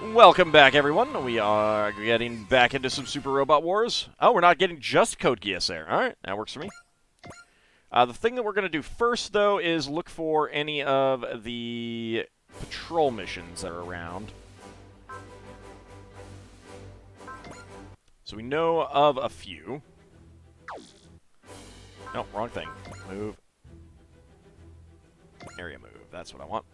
Welcome back, everyone. We are getting back into some Super Robot Wars. Oh, we're not getting just Code Geass there. All right, that works for me. The thing that we're going to do first, though, is look for any of the patrol missions that are around. So we know of a few. No, wrong thing. Move. Area move. That's what I want.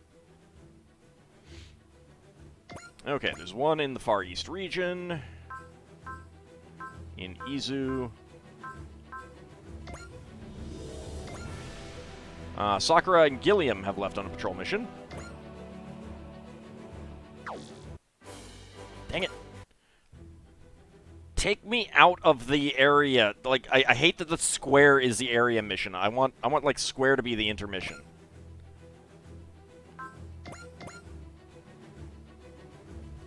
Okay, there's one in the Far East region. In Izu. Sakura and Gilliam have left on a patrol mission. Dang it. Take me out of the area. Like, I hate that the square is the area mission. I want like square to be the intermission.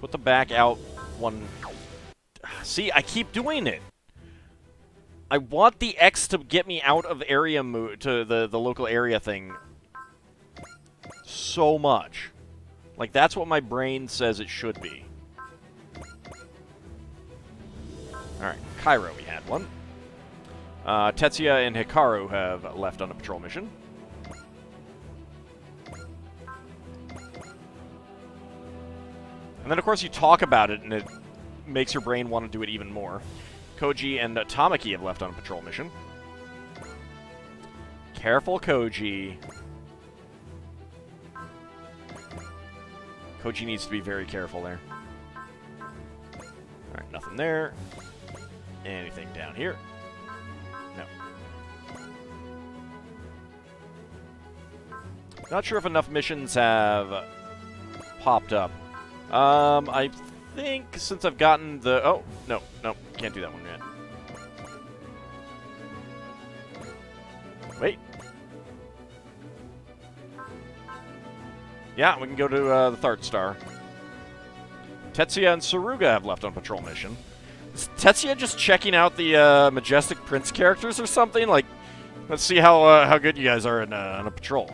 Put the back out one. See, I keep doing it. I want the X to get me out of area to the local area thing so much. Like, that's what my brain says it should be. Alright, Cairo, we had one. Tetsuya and Hikaru have left on a patrol mission. And then, of course, you talk about it, and it makes your brain want to do it even more. Koji and Tamaki have left on a patrol mission. Careful, Koji. Koji needs to be very careful there. Alright, nothing there. Anything down here? No. Not sure if enough missions have popped up. I think since I've gotten the... Oh, no, can't do that one yet. Wait. Yeah, we can go to the Thart Star. Tetsuya and Saruga have left on patrol mission. Is Tetsuya just checking out the Majestic Prince characters or something? Like, let's see how good you guys are on a patrol.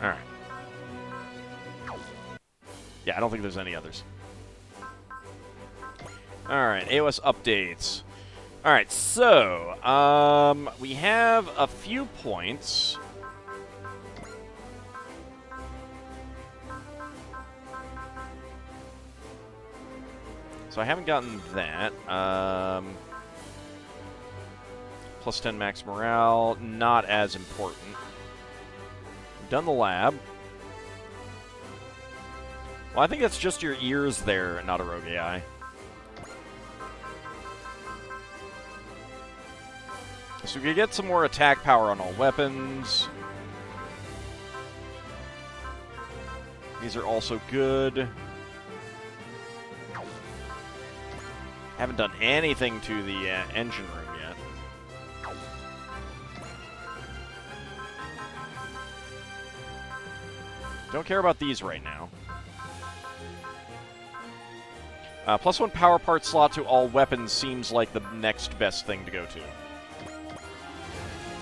Alright. Yeah, I don't think there's any others. Alright, AOS updates. Alright, so, we have a few points. So I haven't gotten that. Plus 10 max morale, not as important. Done the lab. Well, I think that's just your ears there, not a rogue AI. So we can get some more attack power on all weapons. These are also good. Haven't done anything to the engine room yet. Don't care about these right now. Plus 1 power part slot to all weapons seems like the next best thing to go to.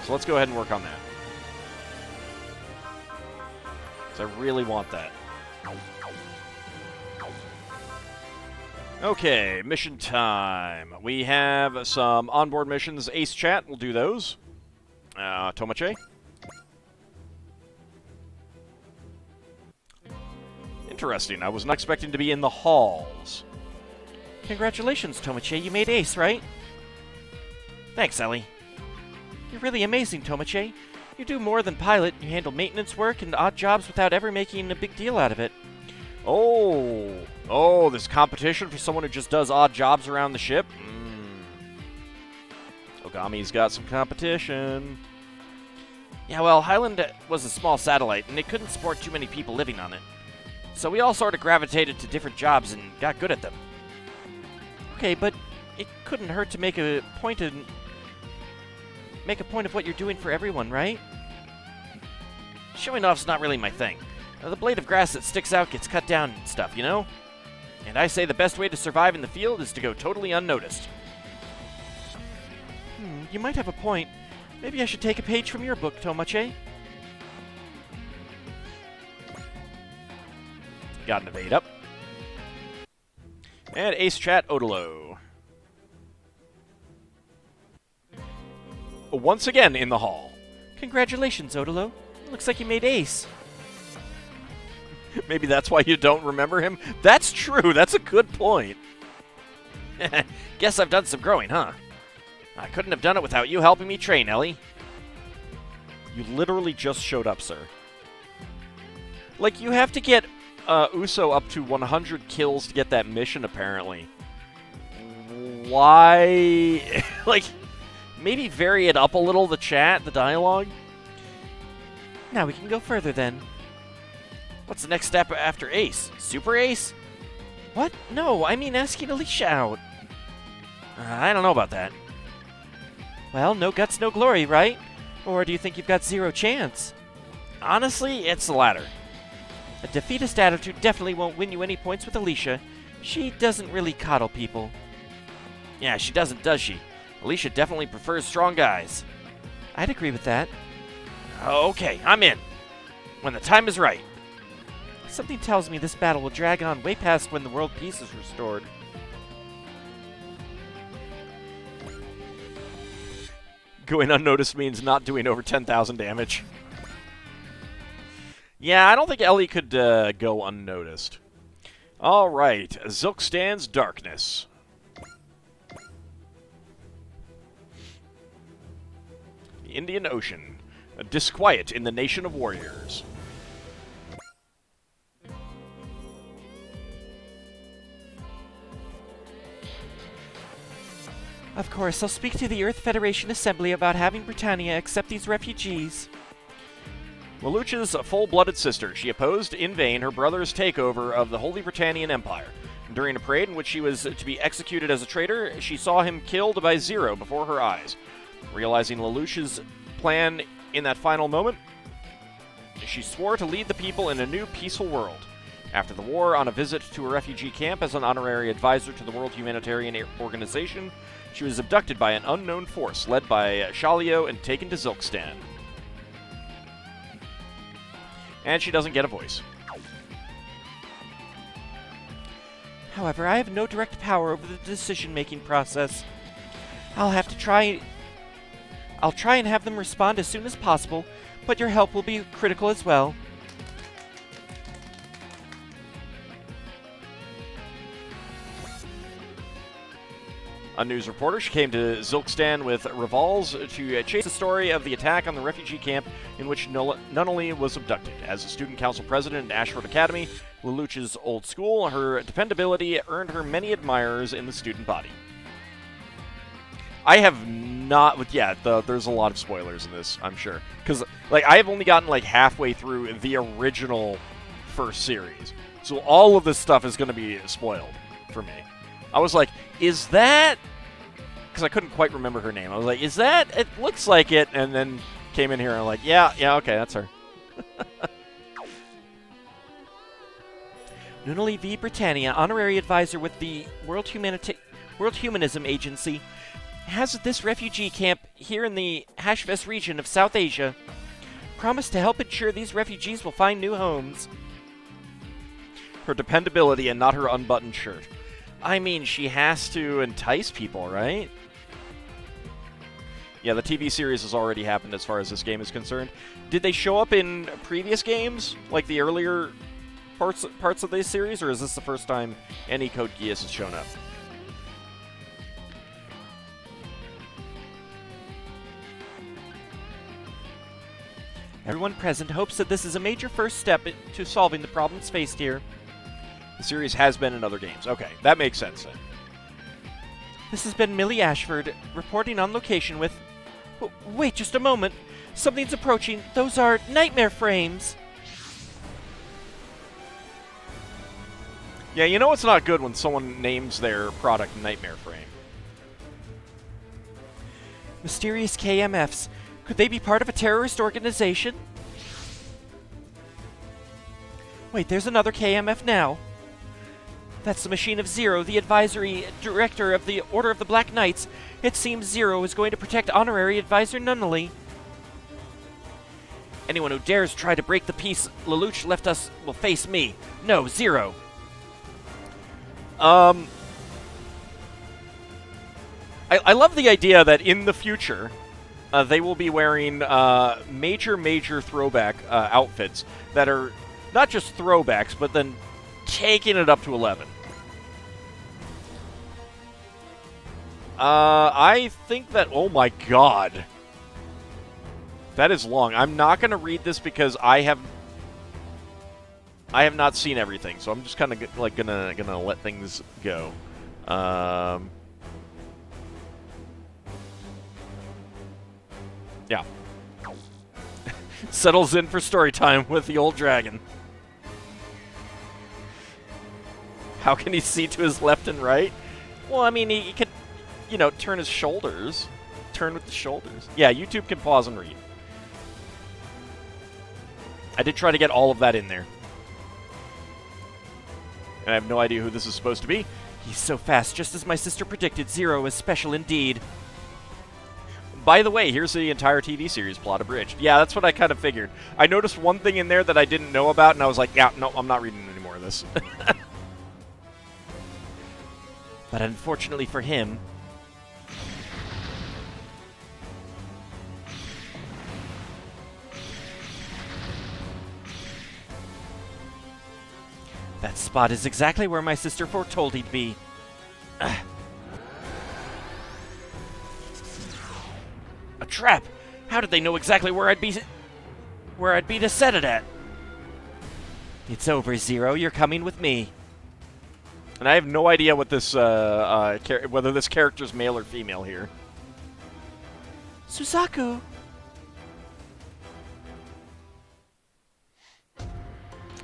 So let's go ahead and work on that. Because I really want that. Okay, mission time. We have some onboard missions. Ace Chat, we'll do those. Tomoche. Interesting. I was not expecting to be in the halls. Congratulations, Tomoche. You made ace, right? Thanks, Ellie. You're really amazing, Tomoche. You do more than pilot. You handle maintenance work and odd jobs without ever making a big deal out of it. Oh, there's competition for someone who just does odd jobs around the ship? Ogami's got some competition. Yeah, well, Highland was a small satellite, and it couldn't support too many people living on it. So we all sort of gravitated to different jobs and got good at them. Okay, but it couldn't hurt to make a point of what you're doing for everyone, right? Showing off's not really my thing. The blade of grass that sticks out gets cut down and stuff, you know? And I say the best way to survive in the field is to go totally unnoticed. You might have a point, Maybe I should take a page from your book, Tomoche. Got an evade up. And ace chat Odolo. Once again in the hall. Congratulations, Odolo. Looks like you made ace. Maybe that's why you don't remember him? That's true. That's a good point. Guess I've done some growing, huh? I couldn't have done it without you helping me train, Ellie. You literally just showed up, sir. Like, you have to get Uso up to 100 kills to get that mission, apparently. Why? Like, maybe vary it up a little, the chat, the dialogue. Now we can go further, then. What's the next step after ace? Super ace? What? No, I mean asking Alicia out. I don't know about that. Well, no guts, no glory, right? Or do you think you've got zero chance? Honestly, it's the latter. A defeatist attitude definitely won't win you any points with Alicia. She doesn't really coddle people. Yeah, she doesn't, does she? Alicia definitely prefers strong guys. I'd agree with that. Okay, I'm in. When the time is right. Something tells me this battle will drag on way past when the world peace is restored. Going unnoticed means not doing over 10,000 damage. Yeah, I don't think Ellie could go unnoticed. Alright, Zilkstan's Darkness. The Indian Ocean. A disquiet in the nation of warriors. Of course, I'll speak to the Earth Federation Assembly about having Britannia accept these refugees. Lelouch's full-blooded sister, she opposed in vain her brother's takeover of the Holy Britannian Empire. During a parade in which she was to be executed as a traitor, she saw him killed by Zero before her eyes. Realizing Lelouch's plan in that final moment, she swore to lead the people in a new peaceful world. After the war, on a visit to a refugee camp as an honorary advisor to the World Humanitarian Organization, she was abducted by an unknown force led by Shalio and taken to Zilkstan. And she doesn't get a voice. However, I have no direct power over the decision-making process. I'll try and have them respond as soon as possible, but your help will be critical as well. A news reporter, she came to Zilkstan with revolves to chase the story of the attack on the refugee camp in which Nunnally was abducted. As a student council president at Ashford Academy, Lelouch's old school, her dependability earned her many admirers in the student body. I have not, yeah, there's a lot of spoilers in this, I'm sure. Because, like, I have only gotten, like, halfway through the original first series. So all of this stuff is going to be spoiled for me. I was like, is that... Because I couldn't quite remember her name. I was like, is that... It looks like it. And then came in here and I'm like, yeah, okay, that's her. Nunnally V. Britannia, honorary advisor with the World Humanism Agency, has this refugee camp here in the Hashves region of South Asia. Promised to help ensure these refugees will find new homes. Her dependability and not her unbuttoned shirt. I mean, she has to entice people, right? Yeah, the TV series has already happened as far as this game is concerned. Did they show up in previous games, like the earlier parts of this series, or is this the first time any Code Geass has shown up? Everyone present hopes that this is a major first step to solving the problems faced here. The series has been in other games. Okay, that makes sense then. This has been Millie Ashford, reporting on location with... Wait just a moment. Something's approaching. Those are nightmare frames. Yeah, you know it's not good when someone names their product Nightmare Frame. Mysterious KMFs. Could they be part of a terrorist organization? Wait, there's another KMF now. That's the machine of Zero, the advisory director of the Order of the Black Knights. It seems Zero is going to protect Honorary Advisor Nunnally. Anyone who dares try to break the peace Lelouch left us will face me. No, Zero. I love the idea that in the future, they will be wearing major throwback outfits that are not just throwbacks, but then taking it up to 11. I think that, oh my god. That is long. I'm not going to read this because I have not seen everything, so I'm just kind of like gonna let things go. Yeah. Settles in for story time with the AuldDragon. How can he see to his left and right? Well, I mean, he could, you know, turn his shoulders. Turn with the shoulders. Yeah, YouTube can pause and read. I did try to get all of that in there. And I have no idea who this is supposed to be. He's so fast, just as my sister predicted. Zero is special indeed. By the way, here's the entire TV series plot abridged. Yeah, that's what I kind of figured. I noticed one thing in there that I didn't know about, and I was like, yeah, no, I'm not reading any more of this. But unfortunately for him, that spot is exactly where my sister foretold he'd be. A trap! How did they know exactly where I'd be to set it at? It's over, Zero. You're coming with me. And I have no idea what this, whether this character's male or female here. Suzaku!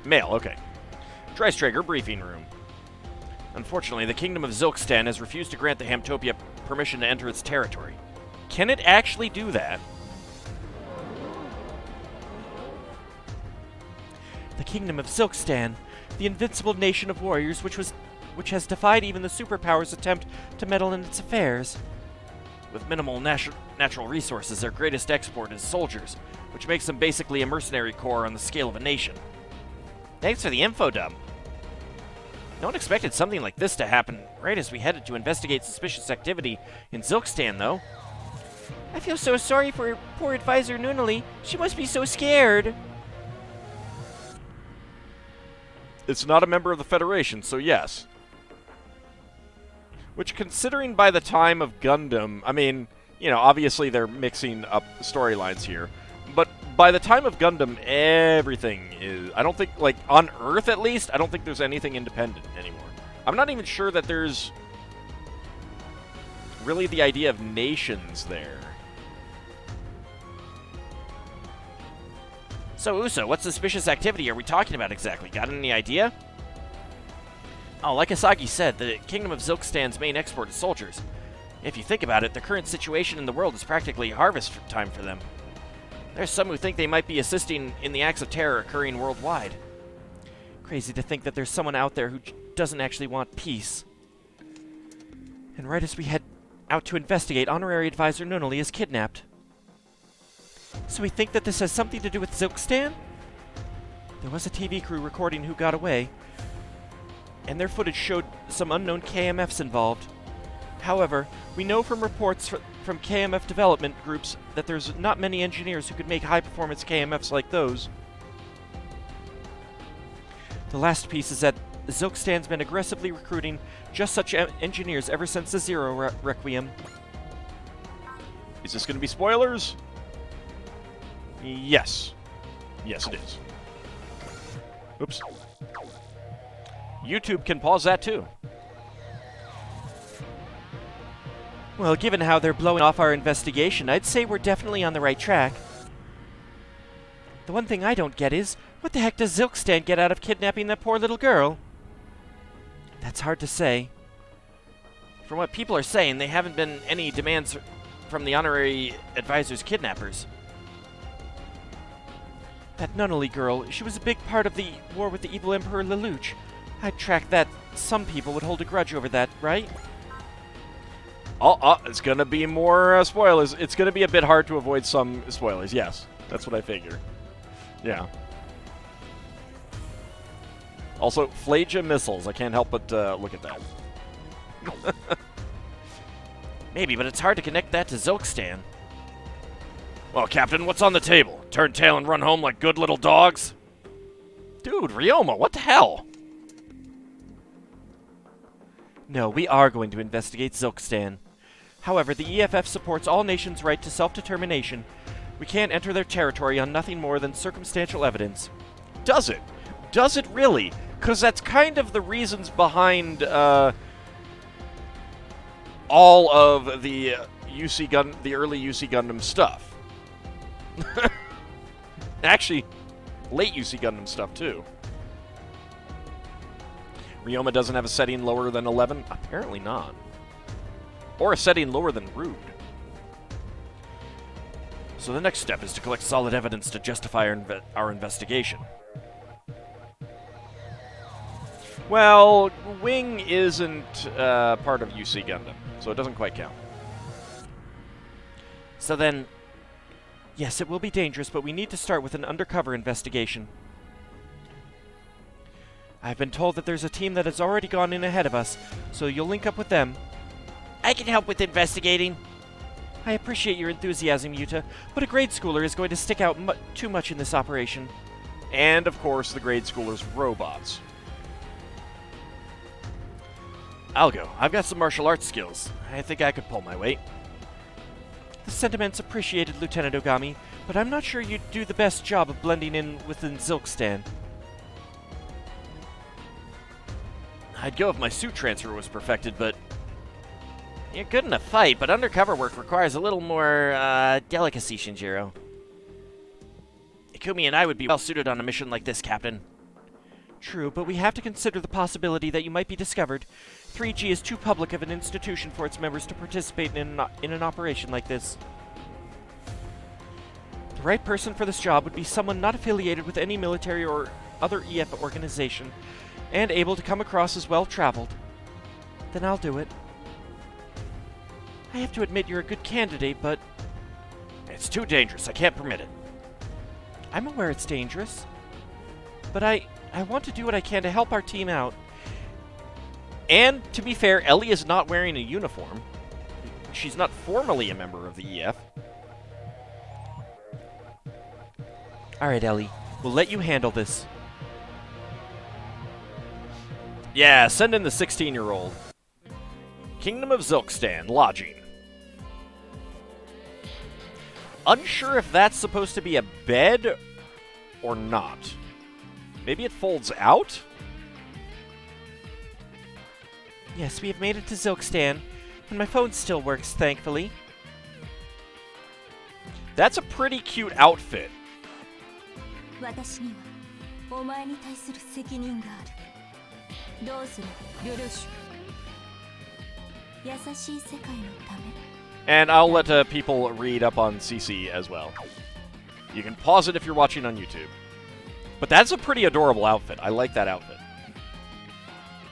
Male, okay. Dreistrager briefing room. Unfortunately, the Kingdom of Zilkstan has refused to grant the Hamtopia permission to enter its territory. Can it actually do that? The Kingdom of Zilkstan, the invincible nation of warriors which has defied even the superpowers' attempt to meddle in its affairs. With minimal natural resources, their greatest export is soldiers, which makes them basically a mercenary corps on the scale of a nation. Thanks for the info dump. No one expected something like this to happen right as we headed to investigate suspicious activity in Zilkstan, though. I feel so sorry for poor advisor Nunnally. She must be so scared. It's not a member of the Federation, so yes. Which, considering by the time of Gundam, I mean, you know, obviously they're mixing up storylines here, but by the time of Gundam, everything is, I don't think, like, on Earth at least, I don't think there's anything independent anymore. I'm not even sure that there's really the idea of nations there. So, Uso, what suspicious activity are we talking about exactly? Got any idea? Oh, like Asagi said, the Kingdom of Zilkstan's main export is soldiers. If you think about it, the current situation in the world is practically harvest time for them. There's some who think they might be assisting in the acts of terror occurring worldwide. Crazy to think that there's someone out there who doesn't actually want peace. And right as we head out to investigate, Honorary Advisor Nunnally is kidnapped. So we think that this has something to do with Zilkstan? There was a TV crew recording who got away, and their footage showed some unknown KMFs involved. However, we know from reports from KMF development groups that there's not many engineers who could make high-performance KMFs like those. The last piece is that Zilkstan's been aggressively recruiting just such engineers ever since the Zero Requiem. Is this going to be spoilers? Yes. Yes, it is. Oops. YouTube can pause that too. Well, given how they're blowing off our investigation, I'd say we're definitely on the right track. The one thing I don't get is, what the heck does Zilkstan get out of kidnapping that poor little girl? That's hard to say. From what people are saying, there haven't been any demands from the honorary advisor's kidnappers. That Nunnally girl, she was a big part of the war with the evil Emperor Lelouch. I'd track that. Some people would hold a grudge over that, right? It's gonna be more spoilers. It's gonna be a bit hard to avoid some spoilers. Yes, that's what I figure. Yeah. Also, Flagia missiles. I can't help but look at that. Maybe, but it's hard to connect that to Zilkstan. Well, Captain, what's on the table? Turn tail and run home like good little dogs? Dude, Ryoma, what the hell? No, we are going to investigate Zilkstan. However, the EFF supports all nations' right to self-determination. We can't enter their territory on nothing more than circumstantial evidence. Does it? Does it really? Because that's kind of the reasons behind all of the the early UC Gundam stuff. Actually, late UC Gundam stuff too. Ryoma doesn't have a setting lower than 11? Apparently not. Or a setting lower than rude. So the next step is to collect solid evidence to justify our investigation. Well, Wing isn't part of UC Gundam, so it doesn't quite count. So then, yes, it will be dangerous, but we need to start with an undercover investigation. I've been told that there's a team that has already gone in ahead of us, so you'll link up with them. I can help with investigating. I appreciate your enthusiasm, Yuta, but a grade schooler is going to stick out too much in this operation. And, of course, the grade schooler's robots. I'll go. I've got some martial arts skills. I think I could pull my weight. The sentiment's appreciated, Lieutenant Ogami, but I'm not sure you'd do the best job of blending in within Zilkstan. I'd go if my suit transfer was perfected, but... You're good in a fight, but undercover work requires a little more, delicacy, Shinjiro. Ikumi and I would be well suited on a mission like this, Captain. True, but we have to consider the possibility that you might be discovered. 3G is too public of an institution for its members to participate in an operation like this. The right person for this job would be someone not affiliated with any military or other EF organization, and able to come across as well-traveled. Then I'll do it. I have to admit you're a good candidate, but... It's too dangerous. I can't permit it. I'm aware it's dangerous. But I want to do what I can to help our team out. And, to be fair, Ellie is not wearing a uniform. She's not formally a member of the EF. Alright, Ellie. We'll let you handle this. Yeah, send in the 16-year-old. Kingdom of Zilkstan, lodging. Unsure if that's supposed to be a bed or not. Maybe it folds out? Yes, we have made it to Zilkstan, and my phone still works, thankfully. That's a pretty cute outfit. 私にはお前に対する責任がある。どうする、ルルシュ。優しい世界のため。 And I'll let people read up on CC as well. You can pause it if you're watching on YouTube. But that's a pretty adorable outfit. I like that outfit.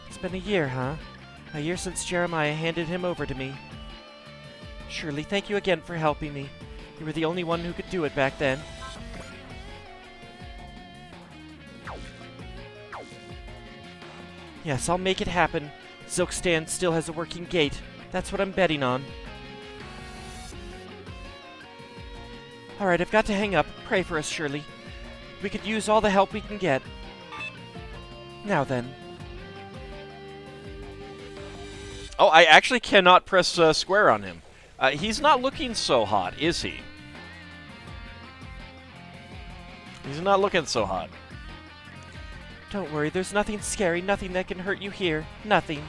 It's been a year, huh? A year since Jeremiah handed him over to me. Surely, thank you again for helping me. You were the only one who could do it back then. Yes, I'll make it happen. Zilkstan still has a working gate. That's what I'm betting on. Alright, I've got to hang up. Pray for us, Shirley. We could use all the help we can get. Now then. Oh, I actually cannot press square on him. He's not looking so hot, is he? He's not looking so hot. Don't worry, there's nothing scary, nothing that can hurt you here. Nothing.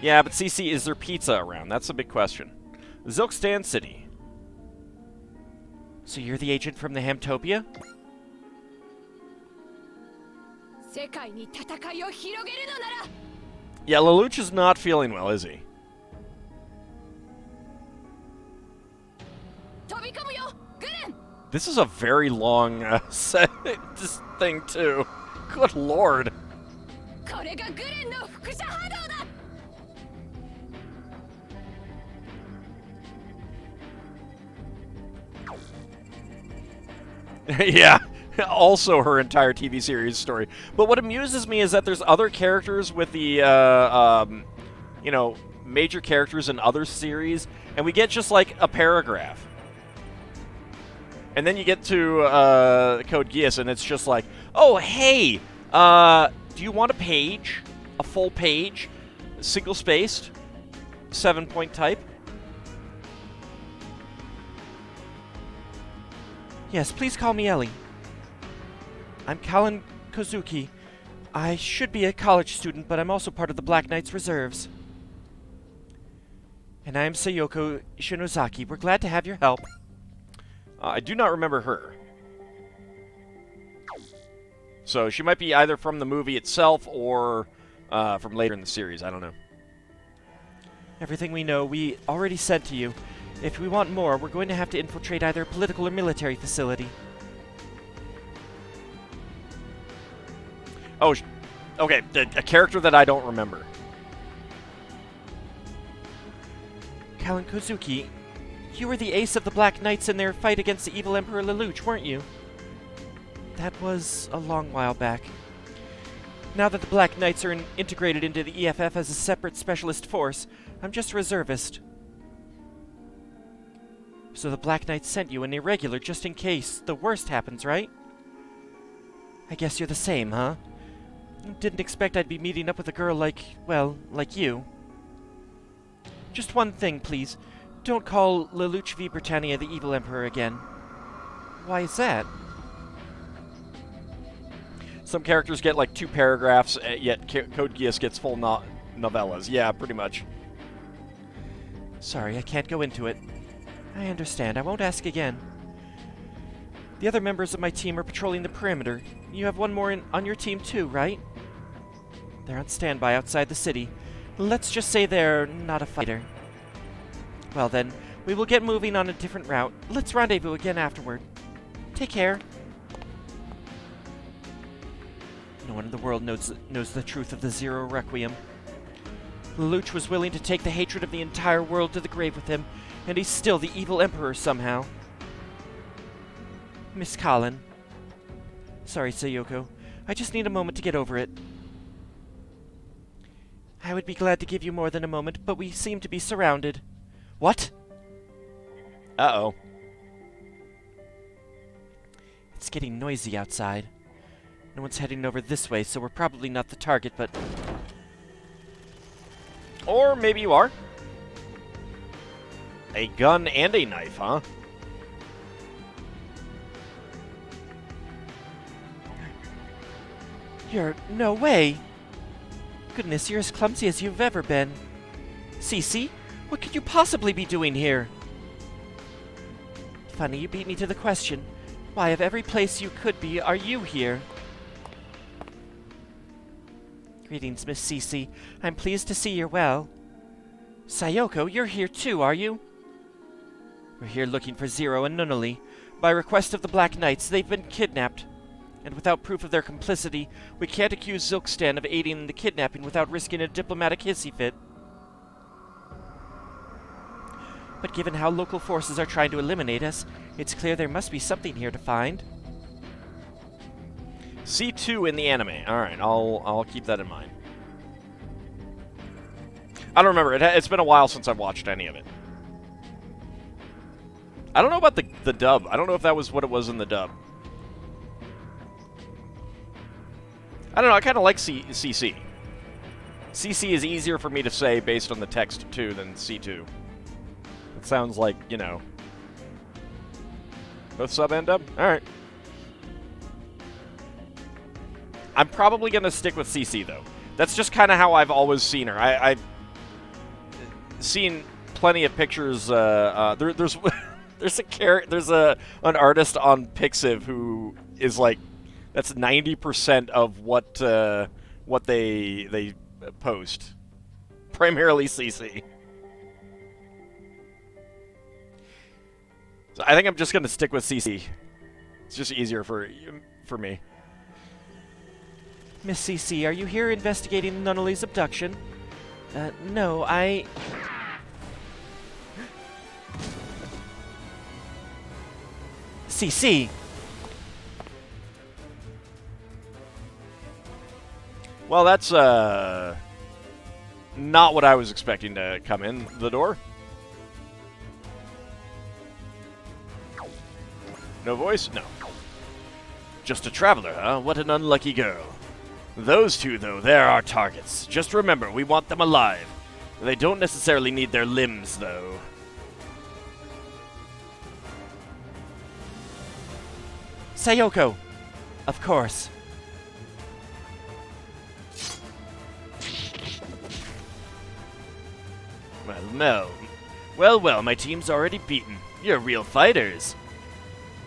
Yeah, but CC, is there pizza around? That's a big question. Zilkstan City. So you're the agent from the Hamtopia? Yeah, Lelouch is not feeling well, is he? This is a very long this thing, too. Good lord. これがグレンの輻射波動だ。 Yeah, also her entire TV series story. But what amuses me is that there's other characters with the, you know, major characters in other series, and we get just like a paragraph. And then you get to Code Geass, and it's just like, oh, hey, do you want a page? A full page? Single-spaced? 7-point type? Yes, please call me Ellie. I'm Callan Kozuki. I should be a college student, but I'm also part of the Black Knights Reserves. And I am Sayoko Shinozaki. We're glad to have your help. I do not remember her. So she might be either from the movie itself or from later in the series. I don't know. Everything we know, we already said to you. If we want more, we're going to have to infiltrate either a political or military facility. Oh, okay, a character that I don't remember. Callan Kozuki, you were the ace of the Black Knights in their fight against the evil Emperor Lelouch, weren't you? That was a long while back. Now that the Black Knights are integrated into the EFF as a separate specialist force, I'm just a reservist. So the Black Knights sent you an irregular just in case the worst happens, right? I guess you're the same, huh? Didn't expect I'd be meeting up with a girl like, well, like you. Just one thing, please. Don't call Lelouch V. Britannia the evil emperor again. Why is that? Some characters get like 2 paragraphs, yet Code Geass gets full novellas. Yeah, pretty much. Sorry, I can't go into it. I understand. I won't ask again. The other members of my team are patrolling the perimeter. You have one more on your team too, right? They're on standby outside the city. Let's just say they're not a fighter. Well then, we will get moving on a different route. Let's rendezvous again afterward. Take care. No one in the world knows the truth of the Zero Requiem. Lelouch was willing to take the hatred of the entire world to the grave with him, and he's still the evil emperor somehow. Miss Callan. Sorry, Sayoko. I just need a moment to get over it. I would be glad to give you more than a moment, but we seem to be surrounded. What? Uh-oh. It's getting noisy outside. No one's heading over this way, so we're probably not the target, but... Or maybe you are. A gun and a knife, huh? No way! Goodness, you're as clumsy as you've ever been. Cece, what could you possibly be doing here? Funny, you beat me to the question. Why, of every place you could be, are you here? Greetings, Miss Cece. I'm pleased to see you're well. Sayoko, you're here too, are you? We're here looking for Zero and Nunnally. By request of the Black Knights, they've been kidnapped. And without proof of their complicity, we can't accuse Zilkstan of aiding in the kidnapping without risking a diplomatic hissy fit. But given how local forces are trying to eliminate us, it's clear there must be something here to find. C2 in the anime. Alright, I'll keep that in mind. I don't remember. It's been a while since I've watched any of it. I don't know about the dub. I don't know if that was what it was in the dub. I don't know. I kind of like CC. CC is easier for me to say based on the text, too, than C2. It sounds like, you know... Both sub and dub? Alright. I'm probably going to stick with CC, though. That's just kind of how I've always seen her. I've seen plenty of pictures. There's an artist on Pixiv who is like, that's 90% of what they post. Primarily CC. So I think I'm just gonna stick with CC. It's just easier for me. Miss CC, are you here investigating Nunnally's abduction? No, I... CC! Well, that's, not what I was expecting to come in the door. No voice? No. Just a traveler, huh? What an unlucky girl. Those two, though, they're our targets. Just remember, we want them alive. They don't necessarily need their limbs, though. Sayoko! Of course. Well, no. Well, my team's already beaten. You're real fighters.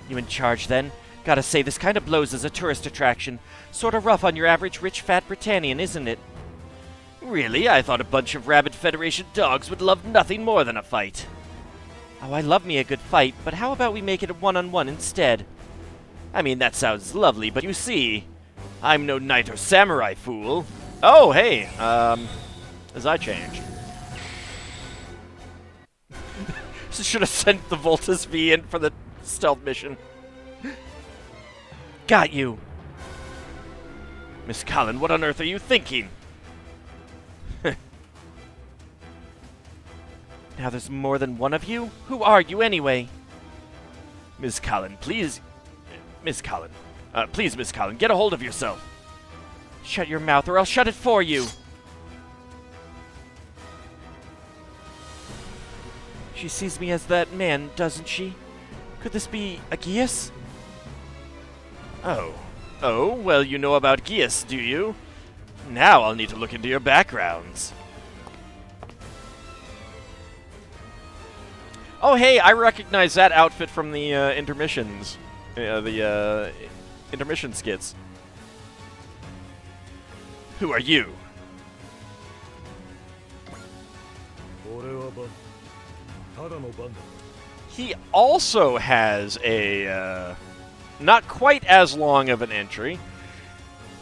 You in charge, then? Gotta say, this kind of blows as a tourist attraction. Sorta rough on your average rich, fat Britannian, isn't it? Really? I thought a bunch of rabid Federation dogs would love nothing more than a fight. Oh, I love me a good fight, but how about we make it a one-on-one instead? I mean, that sounds lovely, but you see, I'm no knight or samurai, fool. Oh, hey, as I changed. Should have sent the Voltus V in for the stealth mission. Got you. Miss Cullen, what on earth are you thinking? Now there's more than one of you? Who are you anyway? Miss Cullen, please. Miss Cullen. Please, Miss Cullen, get a hold of yourself. Shut your mouth or I'll shut it for you. She sees me as that man, doesn't she? Could this be Aegeus? Oh, well, you know about Aegeus, do you? Now I'll need to look into your backgrounds. Oh, hey, I recognize that outfit from the intermissions. Intermission skits. Who are you? He also has a, not quite as long of an entry.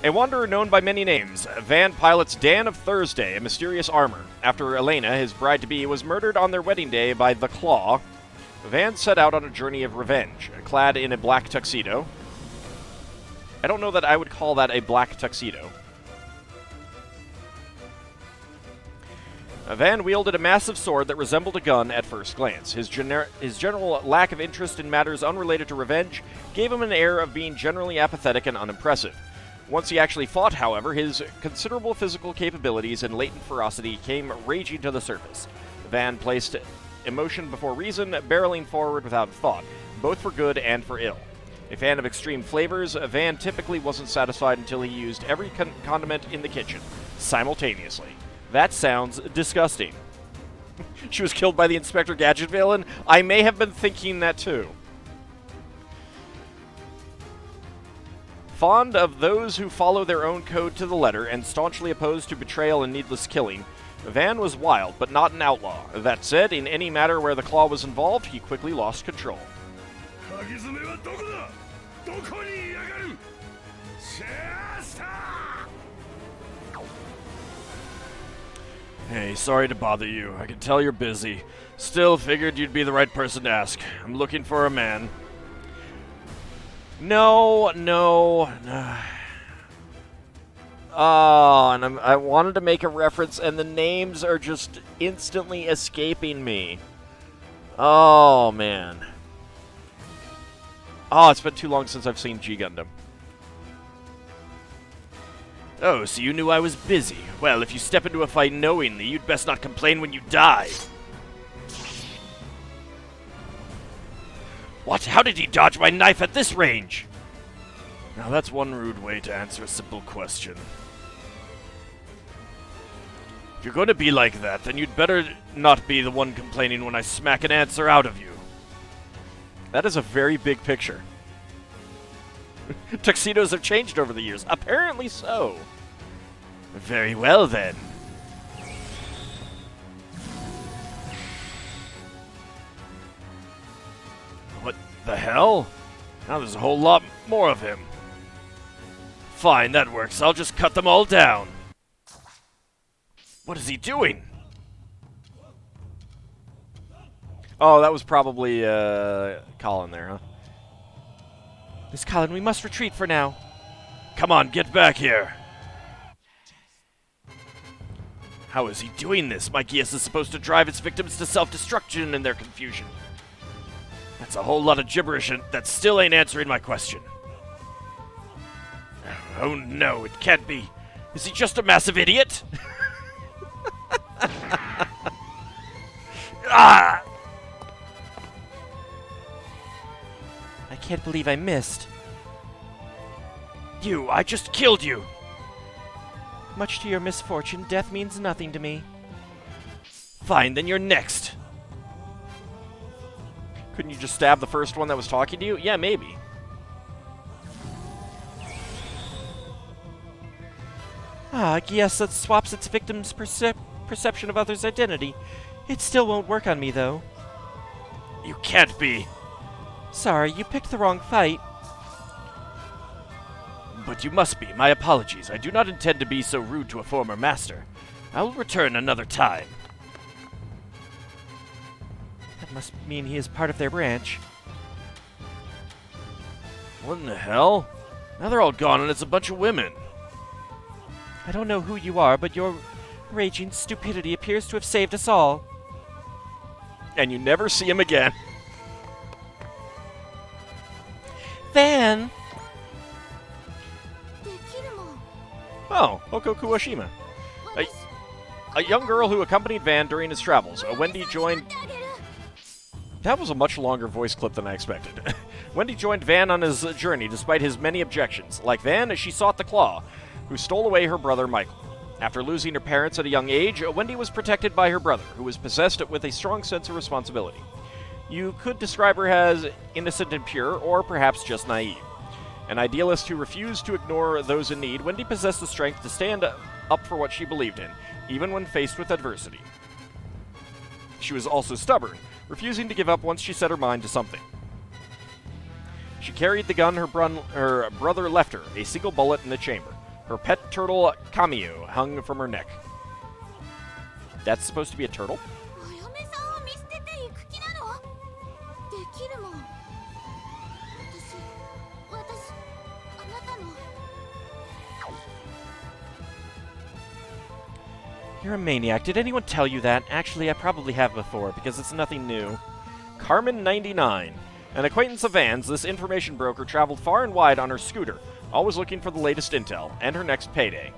A wanderer known by many names, Van pilots Dan of Thursday, a mysterious armor. After Elena, his bride-to-be, was murdered on their wedding day by the Claw, Van set out on a journey of revenge, clad in a black tuxedo. I don't know that I would call that a black tuxedo. Van wielded a massive sword that resembled a gun at first glance. His general lack of interest in matters unrelated to revenge gave him an air of being generally apathetic and unimpressive. Once he actually fought, however, his considerable physical capabilities and latent ferocity came raging to the surface. Van placed emotion before reason, barreling forward without thought, both for good and for ill. A fan of extreme flavors, Van typically wasn't satisfied until he used every condiment in the kitchen, simultaneously. That sounds disgusting. She was killed by the Inspector Gadget villain? I may have been thinking that too. Fond of those who follow their own code to the letter and staunchly opposed to betrayal and needless killing, Van was wild, but not an outlaw. That said, in any matter where the Claw was involved, he quickly lost control. Hey, sorry to bother you. I can tell you're busy. Still, figured you'd be the right person to ask. I'm looking for a man. No. Oh, and I wanted to make a reference, and the names are just instantly escaping me. Oh, man. Oh, it's been too long since I've seen G Gundam. Oh, so you knew I was busy. Well, if you step into a fight knowingly, you'd best not complain when you die. What? How did he dodge my knife at this range? Now that's one rude way to answer a simple question. If you're going to be like that, then you'd better not be the one complaining when I smack an answer out of you. That is a very big picture. Tuxedos have changed over the years. Apparently so. Very well, then. The hell? Now there's a whole lot more of him. Fine, that works. I'll just cut them all down. What is he doing? Oh, that was probably, Colin there, huh? Miss Colin, we must retreat for now. Come on, get back here. How is he doing this? My Geass is supposed to drive its victims to self-destruction in their confusion. That's a whole lot of gibberish, and that still ain't answering my question. Oh no, it can't be. Is he just a massive idiot? Ah! I can't believe I missed. I just killed you! Much to your misfortune, death means nothing to me. Fine, then you're next. Couldn't you just stab the first one that was talking to you? Yeah, maybe. Ah, Geass that swaps its victim's perception of others' identity. It still won't work on me, though. You can't be. Sorry, you picked the wrong fight. But you must be. My apologies. I do not intend to be so rude to a former master. I will return another time. That must mean he is part of their branch. What in the hell? Now they're all gone and it's a bunch of women. I don't know who you are, but your raging stupidity appears to have saved us all. And you never see him again. Van! Oh, Oko Kuwashima. A young girl who accompanied Van during his travels. Wendy joined... That was a much longer voice clip than I expected. Wendy joined Van on his journey despite his many objections. Like Van, she sought the Claw, who stole away her brother Michael. After losing her parents at a young age, Wendy was protected by her brother, who was possessed with a strong sense of responsibility. You could describe her as innocent and pure, or perhaps just naive. An idealist who refused to ignore those in need, Wendy possessed the strength to stand up for what she believed in, even when faced with adversity. She was also stubborn, refusing to give up once she set her mind to something. She carried the gun her brother left her, a single bullet in the chamber. Her pet turtle, Kamiyu, hung from her neck. That's supposed to be a turtle? You're a maniac. Did anyone tell you that? Actually, I probably have before, because it's nothing new. Carmen 99. An acquaintance of Van's, this information broker traveled far and wide on her scooter, always looking for the latest intel, and her next payday.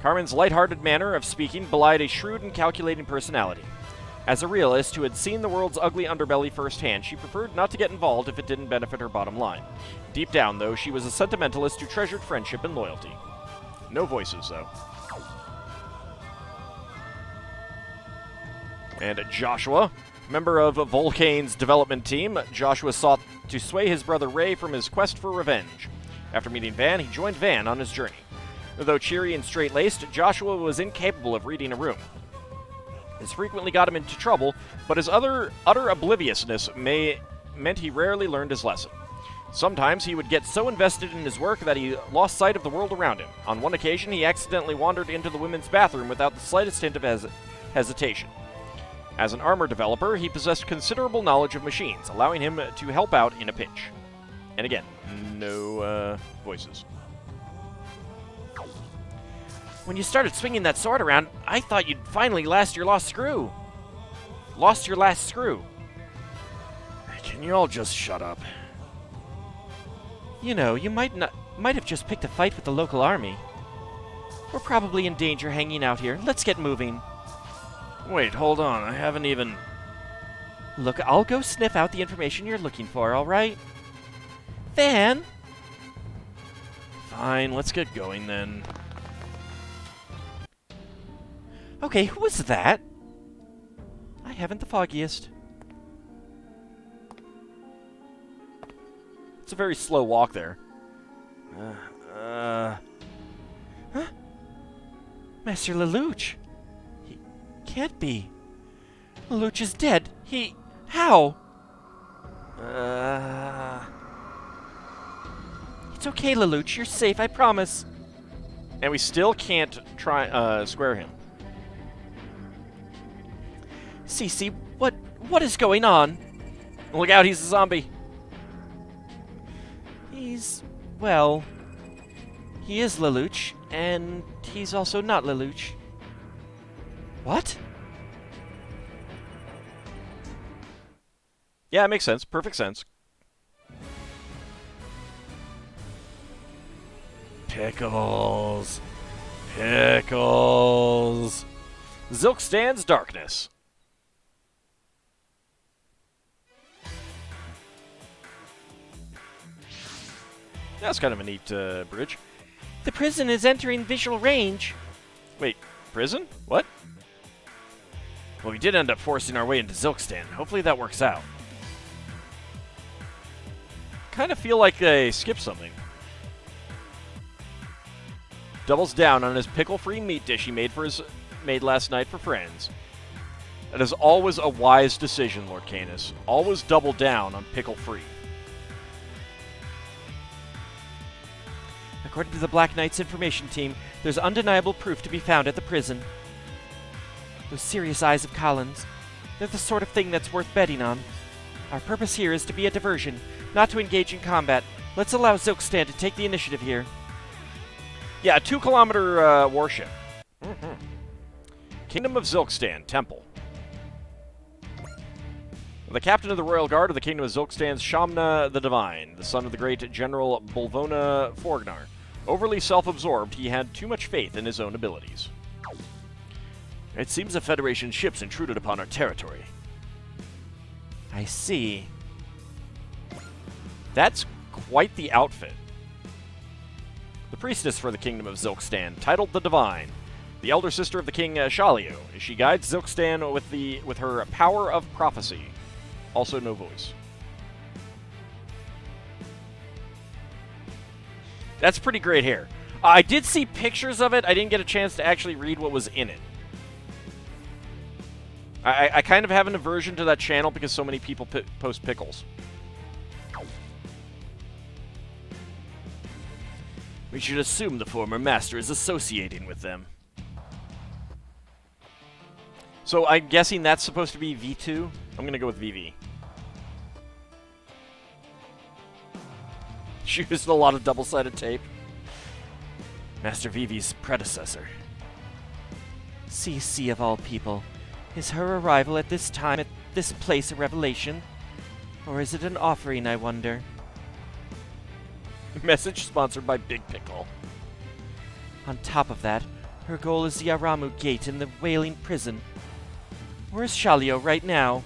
Carmen's lighthearted manner of speaking belied a shrewd and calculating personality. As a realist who had seen the world's ugly underbelly firsthand, she preferred not to get involved if it didn't benefit her bottom line. Deep down, though, she was a sentimentalist who treasured friendship and loyalty. No voices, though. And Joshua, member of Volcane's development team, Joshua sought to sway his brother Ray from his quest for revenge. After meeting Van, he joined Van on his journey. Though cheery and straight-laced, Joshua was incapable of reading a room. This frequently got him into trouble, but his utter obliviousness meant he rarely learned his lesson. Sometimes he would get so invested in his work that he lost sight of the world around him. On one occasion, he accidentally wandered into the women's bathroom without the slightest hint of hesitation. As an armor developer, he possessed considerable knowledge of machines, allowing him to help out in a pinch. And again, no voices. When you started swinging that sword around, I thought you'd finally lost your last screw. Lost your last screw. Can you all just shut up? You know, you might have just picked a fight with the local army. We're probably in danger hanging out here. Let's get moving. Wait, hold on. I haven't even... Look, I'll go sniff out the information you're looking for, all right? Van? Fine, let's get going then. Okay, who was that? I haven't the foggiest. It's a very slow walk there. Huh? Master Lelouch. He can't be. Lelouch is dead. How? It's okay, Lelouch. You're safe, I promise. And we still can't try square him. Cece, what is going on? Look out, he's a zombie. Well, he is Lelouch, and he's also not Lelouch. What? Yeah, it makes sense. Perfect sense. Pickles. Pickles. Zilkstan's Darkness. That's kind of a neat bridge. The prison is entering visual range. Wait, prison? What? Well, we did end up forcing our way into Zilkstan. Hopefully that works out. Kind of feel like they skipped something. Doubles down on his pickle-free meat dish he made last night for friends. That is always a wise decision, Lord Canis. Always double down on pickle-free. According to the Black Knight's information team, there's undeniable proof to be found at the prison. Those serious eyes of Collins, they're the sort of thing that's worth betting on. Our purpose here is to be a diversion, not to engage in combat. Let's allow Zilkstan to take the initiative here. Yeah, a 2-kilometer warship. Kingdom of Zilkstan, Temple. The captain of the Royal Guard of the Kingdom of Zilkstan's Shamna the Divine, the son of the great General Bolvona Forgnar. Overly self-absorbed, he had too much faith in his own abilities. It seems a Federation ship's intruded upon our territory. I see. That's quite the outfit. The priestess for the Kingdom of Zilkstan, titled the Divine, the elder sister of the King Shalio. She guides Zilkstan with her power of prophecy. Also no voice. That's pretty great hair. I did see pictures of it. I didn't get a chance to actually read what was in it. I kind of have an aversion to that channel because so many people post pickles. We should assume the former master is associating with them. So I'm guessing that's supposed to be V2? I'm going to go with VV. She used a lot of double-sided tape. Master Vivi's predecessor. CC of all people. Is her arrival at this time, at this place, a revelation? Or is it an offering, I wonder? Message sponsored by Big Pickle. On top of that, her goal is the Aramu Gate in the Wailing Prison. Where's Shalio right now?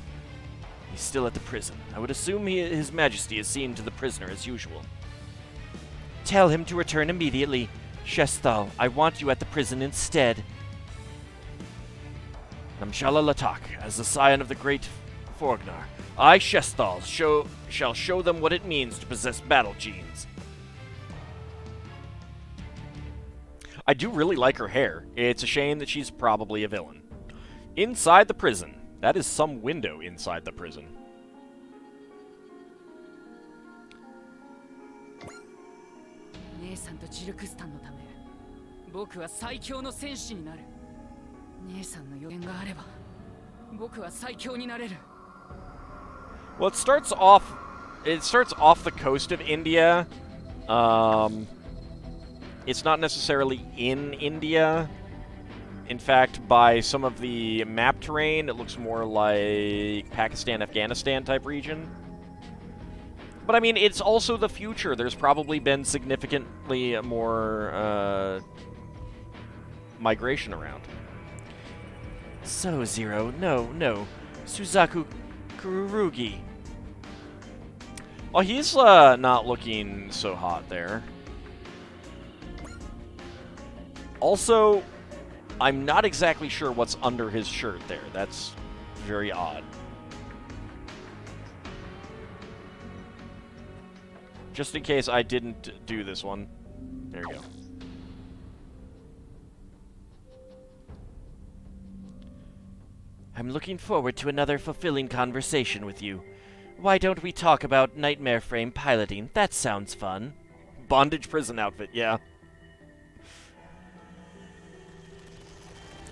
He's still at the prison. I would assume His Majesty is seeing to the prisoner as usual. Tell him to return immediately. Shesthal, I want you at the prison instead. Namshala Latak, as the scion of the great Forgnar, I, Shesthal, shall show them what it means to possess battle genes. I do really like her hair. It's a shame that she's probably a villain. Inside the prison. That is some window inside the prison. Well, it starts off the coast of India. It's not necessarily in India. In fact, by some of the map terrain, it looks more like Pakistan, Afghanistan type region. But I mean, it's also the future. There's probably been significantly more migration around. So, Zero, no. Suzaku Kurugi. Well, he's not looking so hot there. Also, I'm not exactly sure what's under his shirt there. That's very odd. Just in case I didn't do this one. There you go. I'm looking forward to another fulfilling conversation with you. Why don't we talk about Nightmare Frame piloting? That sounds fun. Bondage prison outfit, yeah.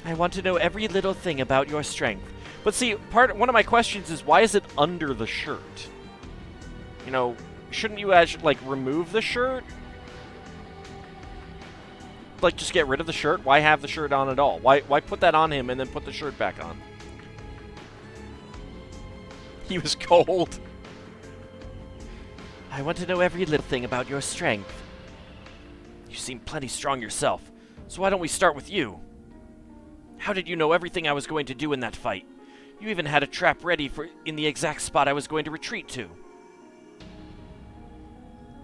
I want to know every little thing about your strength. But see, one of my questions is, why is it under the shirt? You know, shouldn't you actually, like, remove the shirt? Like, just get rid of the shirt? Why have the shirt on at all? Why put that on him and then put the shirt back on? He was cold. I want to know every little thing about your strength. You seem plenty strong yourself, so why don't we start with you? How did you know everything I was going to do in that fight? You even had a trap ready in the exact spot I was going to retreat to.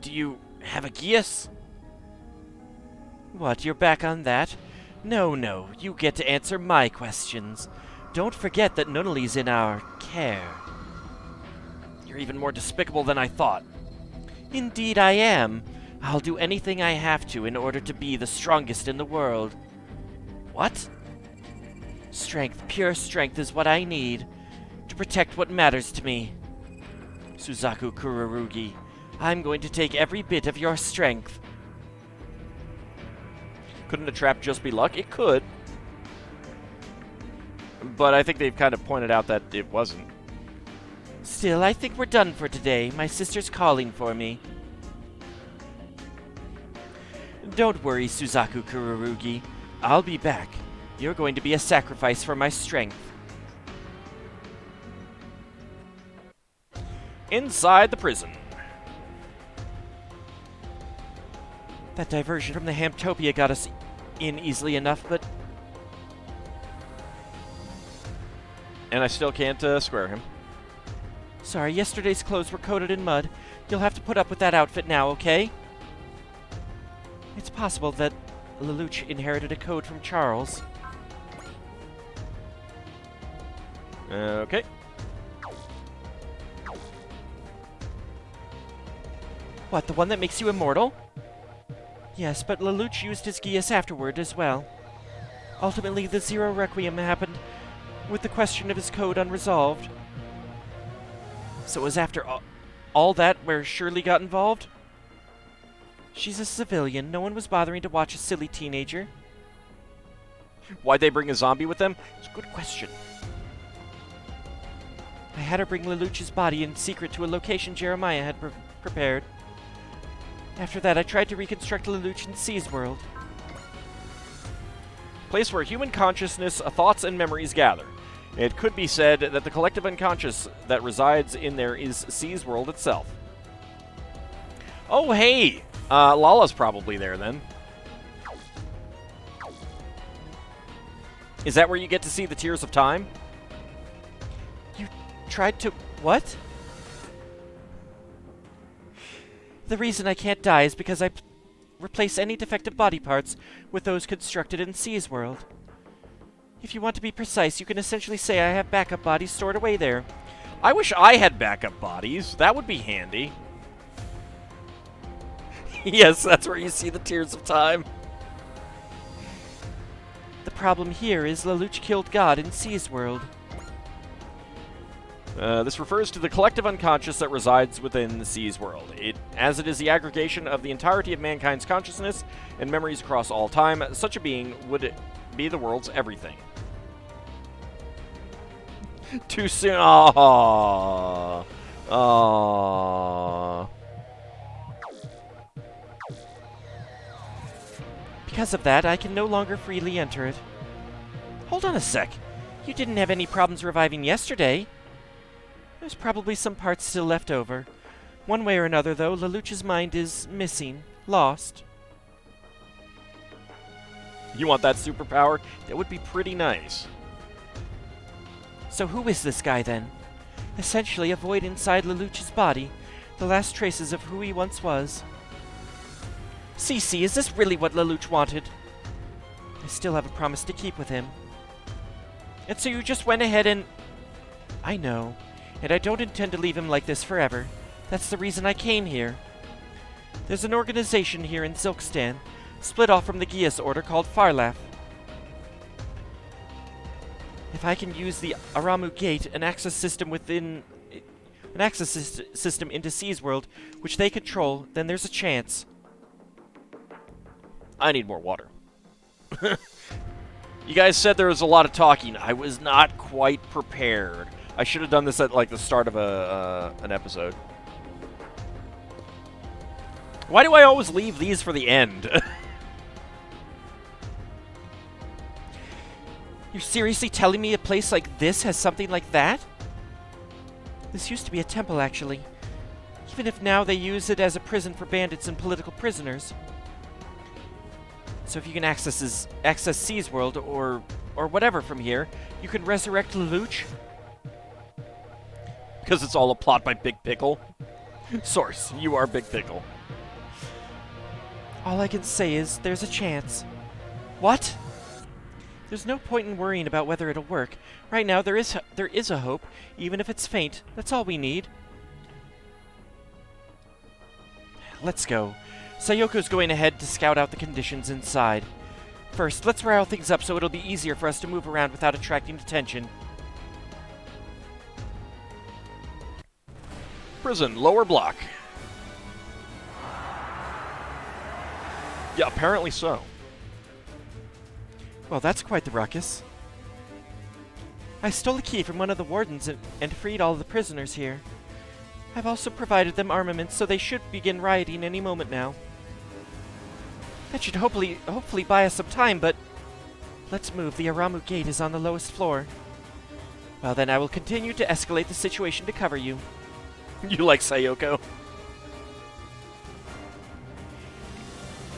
Do you have a geas? What, you're back on that? No, you get to answer my questions. Don't forget that Nunnally's in our care. You're even more despicable than I thought. Indeed I am. I'll do anything I have to in order to be the strongest in the world. What? Strength, pure strength is what I need to protect what matters to me. Suzaku Kururugi, I'm going to take every bit of your strength. Couldn't a trap just be luck? It could. But I think they've kind of pointed out that it wasn't. Still, I think we're done for today. My sister's calling for me. Don't worry, Suzaku Kururugi. I'll be back. You're going to be a sacrifice for my strength. Inside the prison. That diversion from the Hamtopia got us in easily enough, but... And I still can't square him. Sorry, yesterday's clothes were coated in mud. You'll have to put up with that outfit now, okay? It's possible that Lelouch inherited a code from Charles. Okay. What, the one that makes you immortal? Yes, but Lelouch used his geas afterward as well. Ultimately, the Zero Requiem happened with the question of his code unresolved. So it was after all that where Shirley got involved? She's a civilian. No one was bothering to watch a silly teenager. Why'd they bring a zombie with them? It's a good question. I had her bring Lelouch's body in secret to a location Jeremiah had prepared. After that, I tried to reconstruct Lelouch in C's world. Place where human consciousness, thoughts, and memories gather. It could be said that the collective unconscious that resides in there is C's world itself. Oh, hey! Lala's probably there, then. Is that where you get to see the Tears of Time? You tried to... what? The reason I can't die is because I replace any defective body parts with those constructed in C's world. If you want to be precise, you can essentially say I have backup bodies stored away there. I wish I had backup bodies. That would be handy. Yes, that's where you see the Tears of Time. The problem here is Lelouch killed God in C's world. This refers to the collective unconscious that resides within the C's world, as it is the aggregation of the entirety of mankind's consciousness and memories across all time. Such a being would be the world's everything. Too soon. Aww. Aww. Because of that, I can no longer freely enter it. Hold on a sec. You didn't have any problems reviving yesterday. There's probably some parts still left over. One way or another, though, Lelouch's mind is missing, lost. You want that superpower? That would be pretty nice. So who is this guy, then? Essentially a void inside Lelouch's body, the last traces of who he once was. Cece, is this really what Lelouch wanted? I still have a promise to keep with him. And so you just went ahead and... I know. And I don't intend to leave him like this forever. That's the reason I came here. There's an organization here in Zilkstan, split off from the Gias Order, called Farlaf. If I can use the Aramu Gate, an access system within an access system into C's world, which they control, then there's a chance. I need more water. You guys said there was a lot of talking. I was not quite prepared. I should have done this at like the start of an episode. Why do I always leave these for the end? You're seriously telling me a place like this has something like that? This used to be a temple, actually. Even if now they use it as a prison for bandits and political prisoners. So if you can access C's world or whatever from here, you can resurrect Lelouch? Because it's all a plot by Big Pickle. Source, you are Big Pickle. All I can say is there's a chance. What? There's no point in worrying about whether it'll work. Right now there is a hope, even if it's faint. That's all we need. Let's go. Sayoko's going ahead to scout out the conditions inside. First, let's rile things up so it'll be easier for us to move around without attracting attention. Prison, lower block. Yeah, apparently so. Well, that's quite the ruckus. I stole a key from one of the wardens and freed all the prisoners here. I've also provided them armaments, so they should begin rioting any moment now. That should hopefully buy us some time, but let's move. The Aramu gate is on the lowest floor. Well, then I will continue to escalate the situation to cover you. You like Sayoko?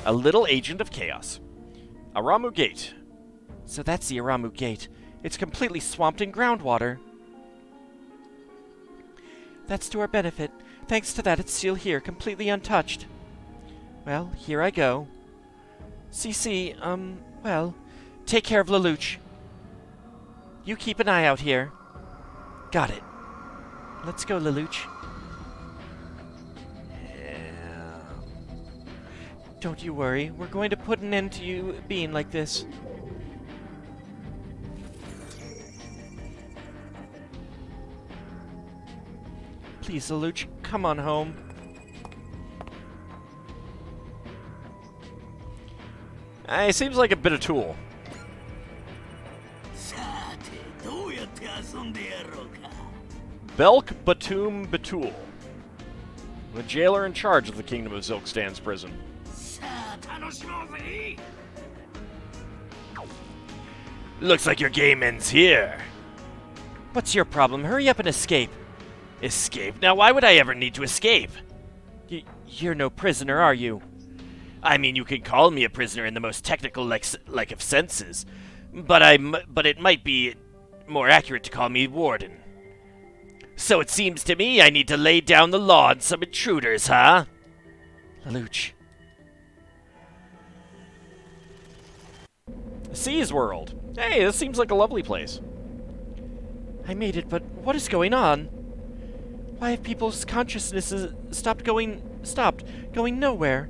A little agent of chaos. Aramu gate. So that's the Aramu gate. It's completely swamped in groundwater. That's to our benefit. Thanks to that, it's still here, completely untouched. Well, here I go. CC, well, take care of Lelouch. You keep an eye out here. Got it. Let's go, Lelouch. Yeah. Don't you worry. We're going to put an end to you being like this. Please, Lelouch, come on home. He seems like a bit of tool. Belk Batum Batul, the jailer in charge of the Kingdom of Zilkstan's prison. Looks like your game ends here. What's your problem? Hurry up and escape. Escape? Now, why would I ever need to escape? You're no prisoner, are you? I mean, you can call me a prisoner in the most technical like of senses, but it might be more accurate to call me warden. So it seems to me I need to lay down the law on some intruders, huh? Lelouch. C's world. Hey, this seems like a lovely place. I made it, but what is going on? Why have people's consciousnesses stopped going nowhere?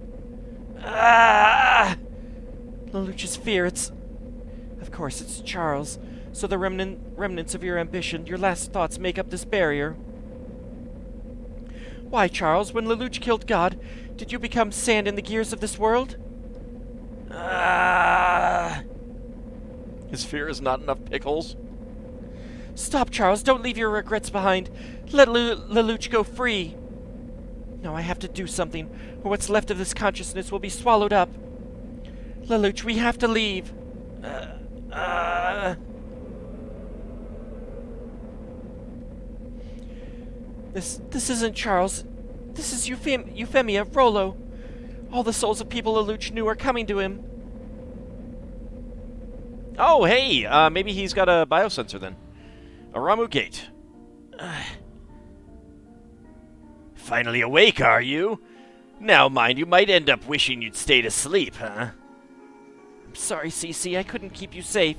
Ah! Lelouch's fear, of course, it's Charles. So the remnants of your ambition, your last thoughts make up this barrier. Why, Charles, when Lelouch killed God, did you become sand in the gears of this world? Ah! His fear is not enough pickles. Stop, Charles, don't leave your regrets behind. Let Lelouch go free. No, I have to do something, or what's left of this consciousness will be swallowed up. Lelouch, we have to leave. This isn't Charles. This is Euphemia, Rollo. All the souls of people Lelouch knew are coming to him. Oh, hey, maybe he's got a biosensor then. Aramu gate. Finally awake, are you? Now, mind, you might end up wishing you'd stayed asleep, huh? I'm sorry, CC, I couldn't keep you safe.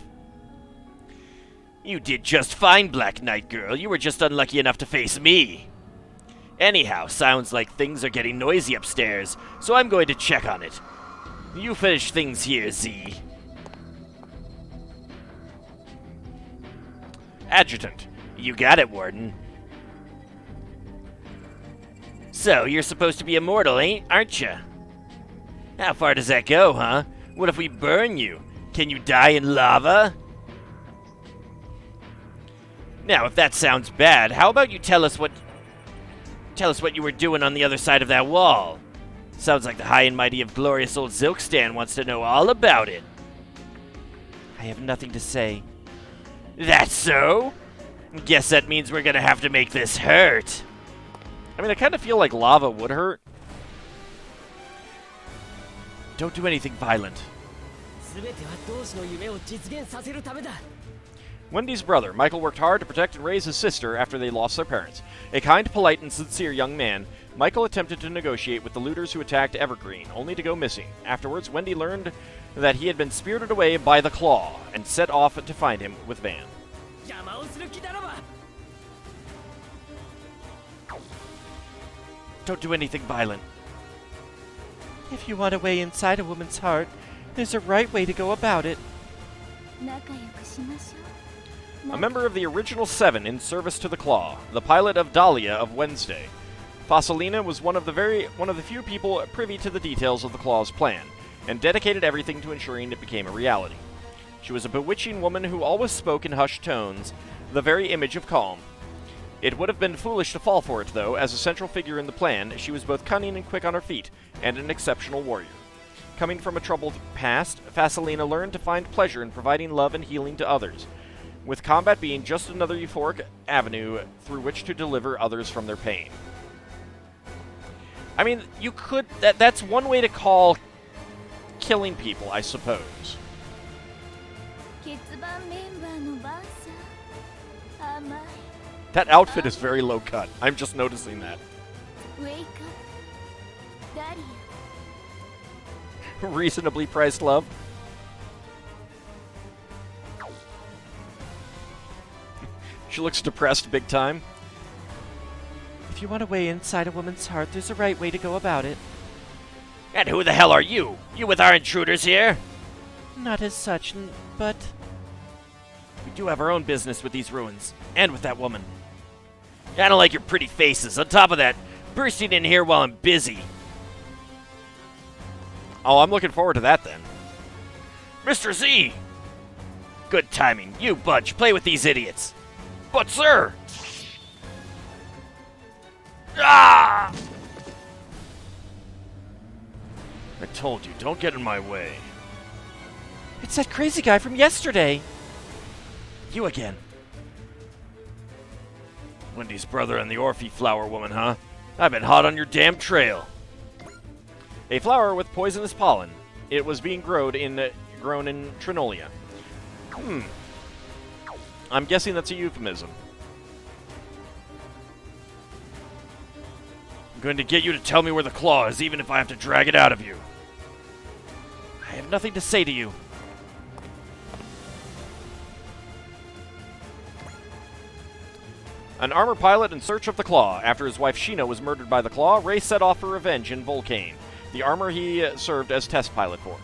You did just fine, Black Knight Girl. You were just unlucky enough to face me. Anyhow, sounds like things are getting noisy upstairs, so I'm going to check on it. You finish things here, Z. Adjutant. You got it, Warden. So, you're supposed to be immortal, aren't you? How far does that go, huh? What if we burn you? Can you die in lava? Now, if that sounds bad, how about you tell us what you were doing on the other side of that wall? Sounds like the high and mighty of glorious old Zilkstan wants to know all about it. I have nothing to say. That's so? Guess that means we're gonna have to make this hurt. I mean, I kind of feel like lava would hurt. Don't do anything violent. Wendy's brother, Michael, worked hard to protect and raise his sister after they lost their parents. A kind, polite, and sincere young man, Michael attempted to negotiate with the looters who attacked Evergreen, only to go missing. Afterwards, Wendy learned that he had been spirited away by the Claw, and set off to find him with Van. Don't do anything violent. If you want a way inside a woman's heart, there's a right way to go about it. A member of the original Seven in service to the Claw, the pilot of Dahlia of Wednesday, Fossilina was one of the few people privy to the details of the Claw's plan, and dedicated everything to ensuring it became a reality. She was a bewitching woman who always spoke in hushed tones, the very image of calm. It would have been foolish to fall for it, though, as a central figure in the plan, she was both cunning and quick on her feet, and an exceptional warrior. Coming from a troubled past, Fossilina learned to find pleasure in providing love and healing to others, with combat being just another euphoric avenue through which to deliver others from their pain. I mean, you could... That's one way to call killing people, I suppose. That outfit is very low cut. I'm just noticing that. Reasonably priced love. She looks depressed big time. If you want a way inside a woman's heart, there's a right way to go about it. And who the hell are you? You with our intruders here? Not as such, but... We do have our own business with these ruins, and with that woman. I don't like your pretty faces. On top of that, bursting in here while I'm busy. Oh, I'm looking forward to that then. Mr. Z! Good timing. You, Budge, play with these idiots. But, sir! Ah! I told you, don't get in my way. It's that crazy guy from yesterday. You again. Wendy's brother and the Orphe flower woman, huh? I've been hot on your damn trail. A flower with poisonous pollen. It was being grown in Trinolia. I'm guessing that's a euphemism. I'm going to get you to tell me where the claw is, even if I have to drag it out of you. I have nothing to say to you. An armor pilot in search of the Claw. After his wife Sheena was murdered by the Claw, Ray set off for revenge in Volcane, the armor he served as test pilot for.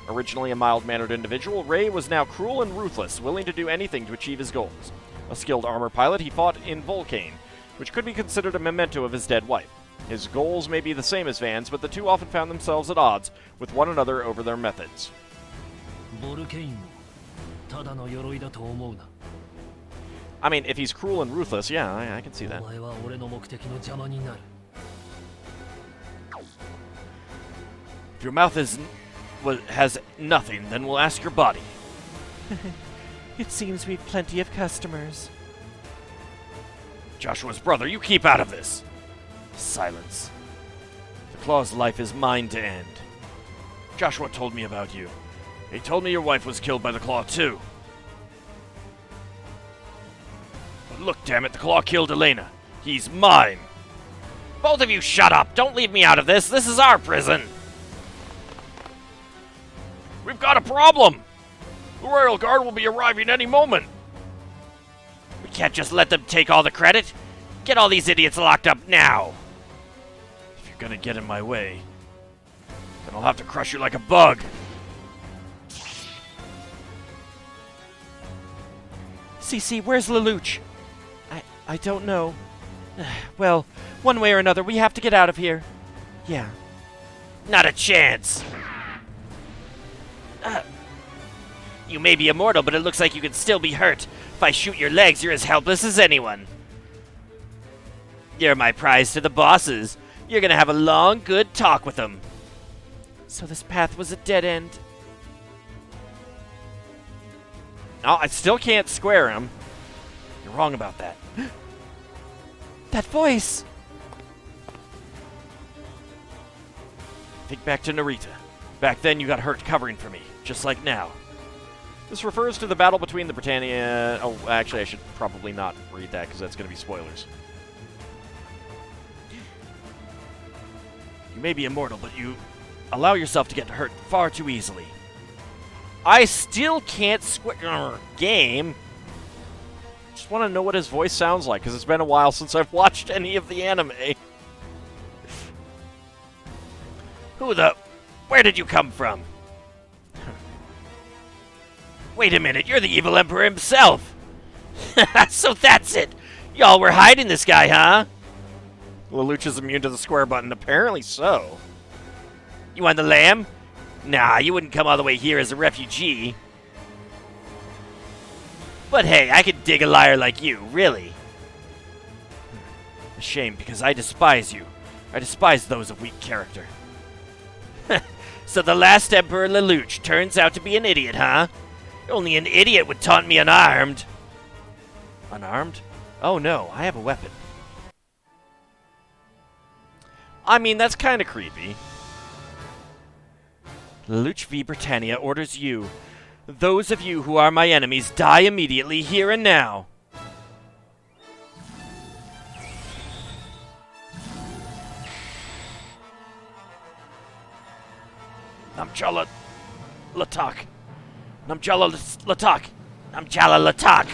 Originally a mild-mannered individual, Ray was now cruel and ruthless, willing to do anything to achieve his goals. A skilled armor pilot, he fought in Volcane, which could be considered a memento of his dead wife. His goals may be the same as Van's, but the two often found themselves at odds with one another over their methods. I mean, if he's cruel and ruthless, yeah, I can see that. If your mouth has nothing, then we'll ask your body. It seems we've plenty of customers. Joshua's brother, you keep out of this. Silence. The Claw's life is mine to end. Joshua told me about you. He told me your wife was killed by the Claw, too. But look, damn it, the Claw killed Elena. He's mine. Both of you shut up. Don't leave me out of this. This is our prison. We've got a problem. The Royal Guard will be arriving any moment. We can't just let them take all the credit. Get all these idiots locked up now. If you're gonna get in my way, then I'll have to crush you like a bug. CC, where's Lelouch? I don't know. Well, one way or another, we have to get out of here. Yeah. Not a chance. You may be immortal, but it looks like you can still be hurt. If I shoot your legs, you're as helpless as anyone. You're my prize to the bosses. You're gonna have a long, good talk with them. So this path was a dead end. Oh, I still can't square him. You're wrong about that. That voice! Think back to Narita. Back then, you got hurt covering for me, just like now. This refers to the battle between the Britannia... Oh, actually, I should probably not read that, because that's going to be spoilers. You may be immortal, but you allow yourself to get hurt far too easily. I still can't square... Game. Just want to know what his voice sounds like, because it's been a while since I've watched any of the anime. Where did you come from? Wait a minute, you're the evil emperor himself! So that's it! Y'all were hiding this guy, huh? Lelouch is immune to the square button. Apparently so. You want the lamb? Nah, you wouldn't come all the way here as a refugee. But hey, I could dig a liar like you, really. A shame, because I despise you. I despise those of weak character. So the last Emperor Lelouch turns out to be an idiot, huh? Only an idiot would taunt me unarmed. Unarmed? Oh no, I have a weapon. I mean, that's kind of creepy. Lelouch v. Britannia orders you. Those of you who are my enemies, die immediately, here and now. Namjala Latak. Namjala Latak. Namjala Latak.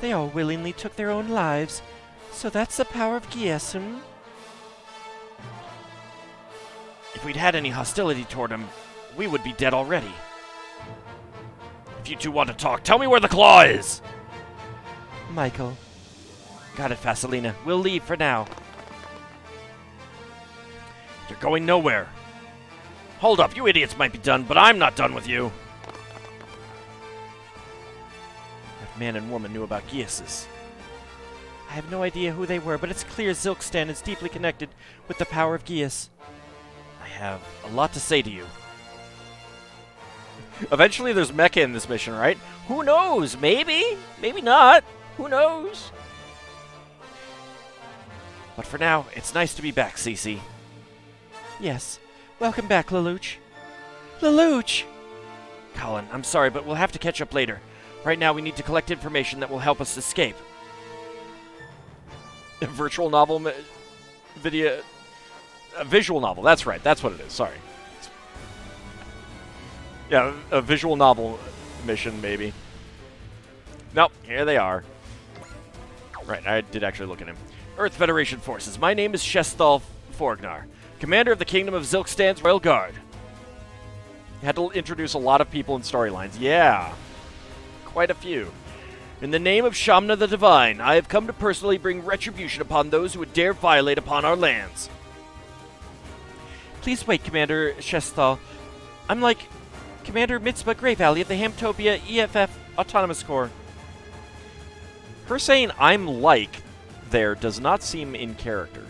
They all willingly took their own lives. So that's the power of Giesum. If we'd had any hostility toward him, we would be dead already. If you two want to talk, tell me where the claw is! Michael. Got it, Vasilina. We'll leave for now. You're going nowhere. Hold up, you idiots might be done, but I'm not done with you. That man and woman knew about Gies's. I have no idea who they were, but it's clear Zilkstan is deeply connected with the power of Gies. I have a lot to say to you. Eventually there's mecha in this mission, right? Who knows? Maybe? Maybe not. Who knows? But for now, it's nice to be back, Cece. Yes. Welcome back, Lelouch. Lelouch! Colin, I'm sorry, but we'll have to catch up later. Right now, we need to collect information that will help us escape. A virtual novel video... A visual novel, that's right. That's what it is, sorry. Yeah, a visual novel mission, maybe. Nope, here they are. Right, I did actually look at him. Earth Federation Forces. My name is Shesthal Forgnar, commander of the Kingdom of Zilkstan's Royal Guard. You had to introduce a lot of people in storylines. Yeah. Quite a few. In the name of Shamna the Divine, I have come to personally bring retribution upon those who would dare violate upon our lands. Please wait, Commander Shesthal. I'm like Commander Mitzvah Grey Valley of the Hamtopia EFF Autonomous Corps. Her saying I'm like there does not seem in character.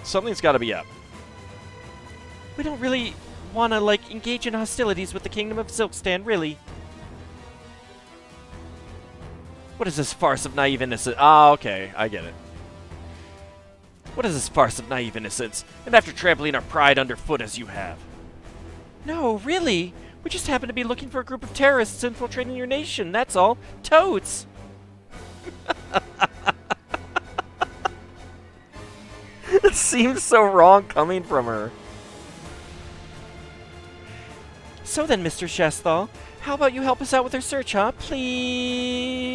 Something's got to be up. We don't really want to, like, engage in hostilities with the Kingdom of Zilkstan, really. What is this farce of naive innocence? Ah, okay, I get it. What is this farce of naive innocence? And after trampling our pride underfoot as you have. No, really. We just happen to be looking for a group of terrorists infiltrating your nation, that's all. Totes! It seems so wrong coming from her. So then, Mr. Shesthal, how about you help us out with our search, huh? Please?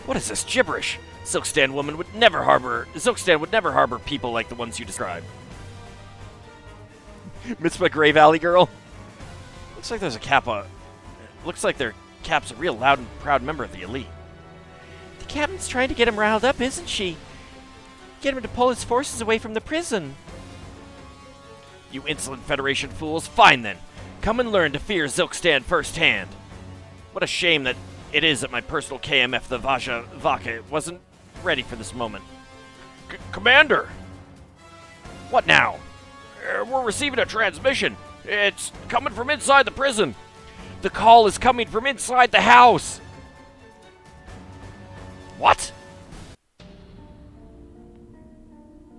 What is this gibberish? Zilkstan would never harbor people like the ones you describe. Mitzvah Grey Valley girl. Looks like there's a Kappa. Looks like their Cap's a real loud and proud member of the elite. The captain's trying to get him riled up, isn't she? Get him to pull his forces away from the prison. You insolent Federation fools. Fine then. Come and learn to fear Zilkstan firsthand. What a shame that it is that my personal KMF, the Vaja Vaka, wasn't ready for this moment. Commander! What now? We're receiving a transmission. It's coming from inside the prison. The call is coming from inside the house. What?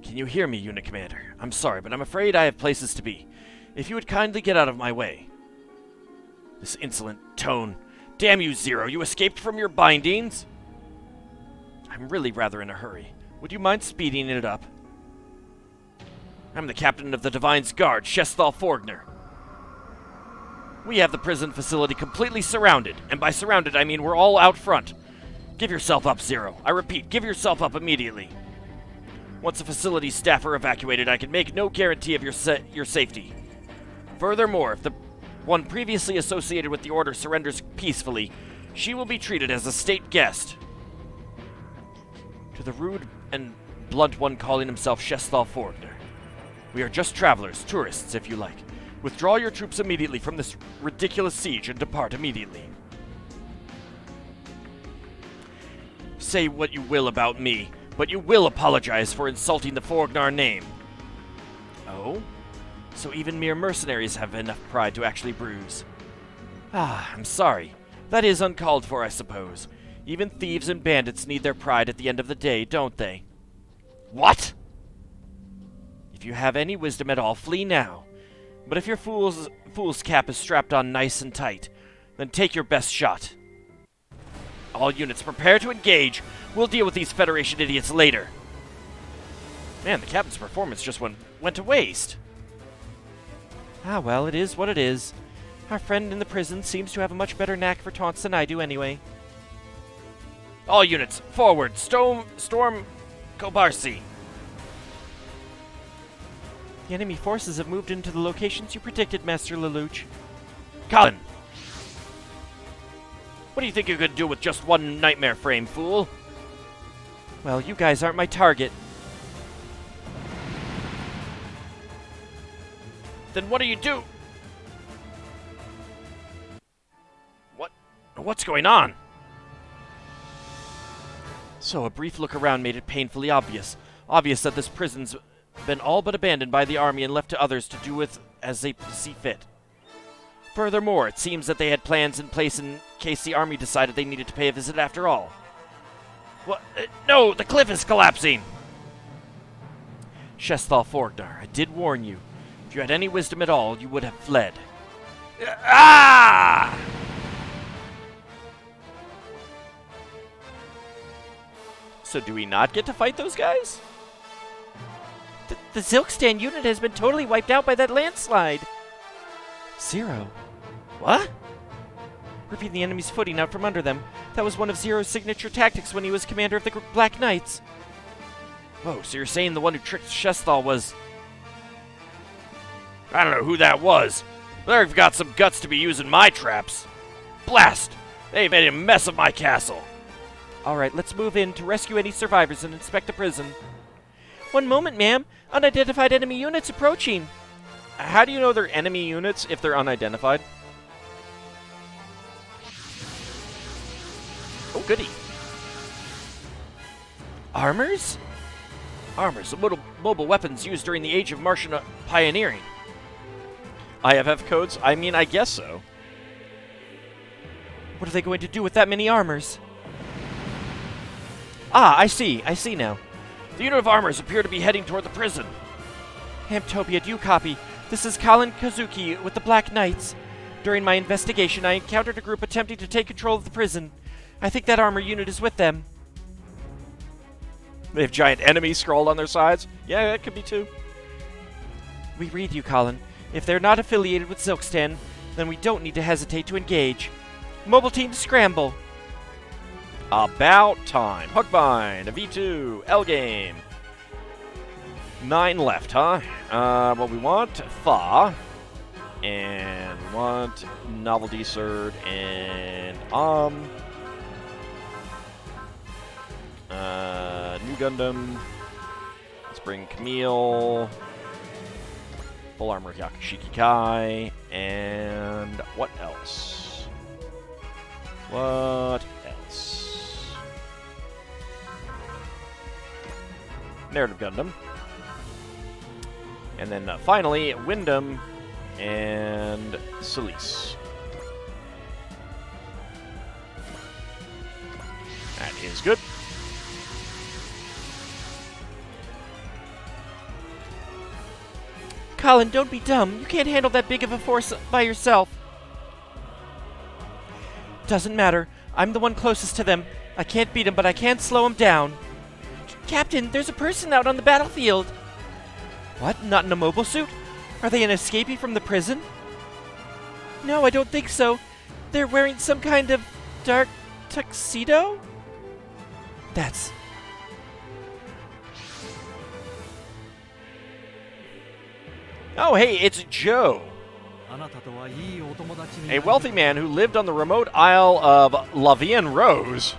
Can you hear me, Unit Commander? I'm sorry, but I'm afraid I have places to be. If you would kindly get out of my way. This insolent tone. Damn you, Zero. You escaped from your bindings? I'm really rather in a hurry. Would you mind speeding it up? I'm the captain of the Divine's Guard, Shesthal Forgner. We have the prison facility completely surrounded, and by surrounded I mean we're all out front. Give yourself up, Zero. I repeat, give yourself up immediately. Once the facility staff are evacuated, I can make no guarantee of your safety. Furthermore, if the one previously associated with the Order surrenders peacefully, she will be treated as a state guest. To the rude and blunt one calling himself Shesthal Forgner. We are just travelers, tourists, if you like. Withdraw your troops immediately from this ridiculous siege and depart immediately. Say what you will about me, but you will apologize for insulting the Forgnar name. Oh? So even mere mercenaries have enough pride to actually bruise. Ah, I'm sorry. That is uncalled for, I suppose. Even thieves and bandits need their pride at the end of the day, don't they? What? If you have any wisdom at all, flee now. But if your fool's cap is strapped on nice and tight, then take your best shot. All units prepare to engage. We'll deal with these Federation idiots later. Man, the captain's performance just went to waste. Ah, well, it is what it is. Our friend in the prison seems to have a much better knack for taunts than I do anyway. All units, forward! Storm Kobarsi! The enemy forces have moved into the locations you predicted, Master Lelouch. Colin! What do you think you could do with just one nightmare frame, fool? Well, you guys aren't my target. Then what do you do? What's going on? So a brief look around made it painfully obvious that this prison's been all but abandoned by the army and left to others to do with as they see fit. Furthermore, it seems that they had plans in place in case the army decided they needed to pay a visit after all. What? No, the cliff is collapsing! Shesthal Forgnar, I did warn you. If you had any wisdom at all, you would have fled. Ah! So do we not get to fight those guys? The Zilkstan unit has been totally wiped out by that landslide. Zero. What? Ripping the enemy's footing out from under them. That was one of Zero's signature tactics when he was commander of the Black Knights. Whoa, so you're saying the one who tricked Shesthal was... I don't know who that was. They've got some guts to be using my traps. Blast! They've made a mess of my castle. Alright, let's move in to rescue any survivors and inspect the prison. One moment, ma'am. Unidentified enemy units approaching. How do you know they're enemy units if they're unidentified? Oh, goody. Armors? Armors, mobile weapons used during the age of Martian pioneering. IFF codes? I mean, I guess so. What are they going to do with that many armors? Ah, I see now. The unit of armors appear to be heading toward the prison. Hamtopia, do you copy? This is Colin Kazuki with the Black Knights. During my investigation, I encountered a group attempting to take control of the prison. I think that armor unit is with them. They have giant enemies scrawled on their sides? Yeah, that could be too. We read you, Colin. If they're not affiliated with Zilkstan, then we don't need to hesitate to engage. Mobile team, scramble! About time. Hookbind, a V2, L game. 9 left, huh? Well, we want Thaw. And we want Novelty Cert and New Gundam. Let's bring Camille. Full Armor Yakushiki Kai. And what else? What else? Narrative Gundam. And then finally, Wyndham and Celise. That is good. Colin, don't be dumb. You can't handle that big of a force by yourself. Doesn't matter. I'm the one closest to them. I can't beat him, but I can slow him down. Captain, there's a person out on the battlefield. What? Not in a mobile suit? Are they an escapee from the prison? No, I don't think so. They're wearing some kind of dark tuxedo? That's... Oh, hey, it's Joe. A wealthy man who lived on the remote isle of Lavienne Rose.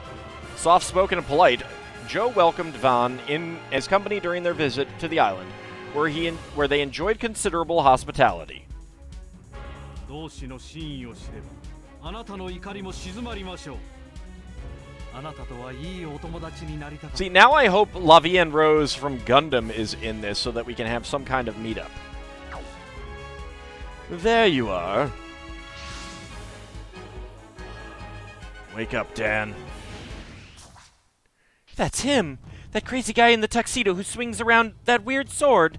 Soft-spoken and polite, Joe welcomed Van in his company during their visit to the island, where they enjoyed considerable hospitality. See, now I hope Lavienne Rose from Gundam is in this so that we can have some kind of meetup. There you are. Wake up, Dan. That's him! That crazy guy in the tuxedo who swings around that weird sword.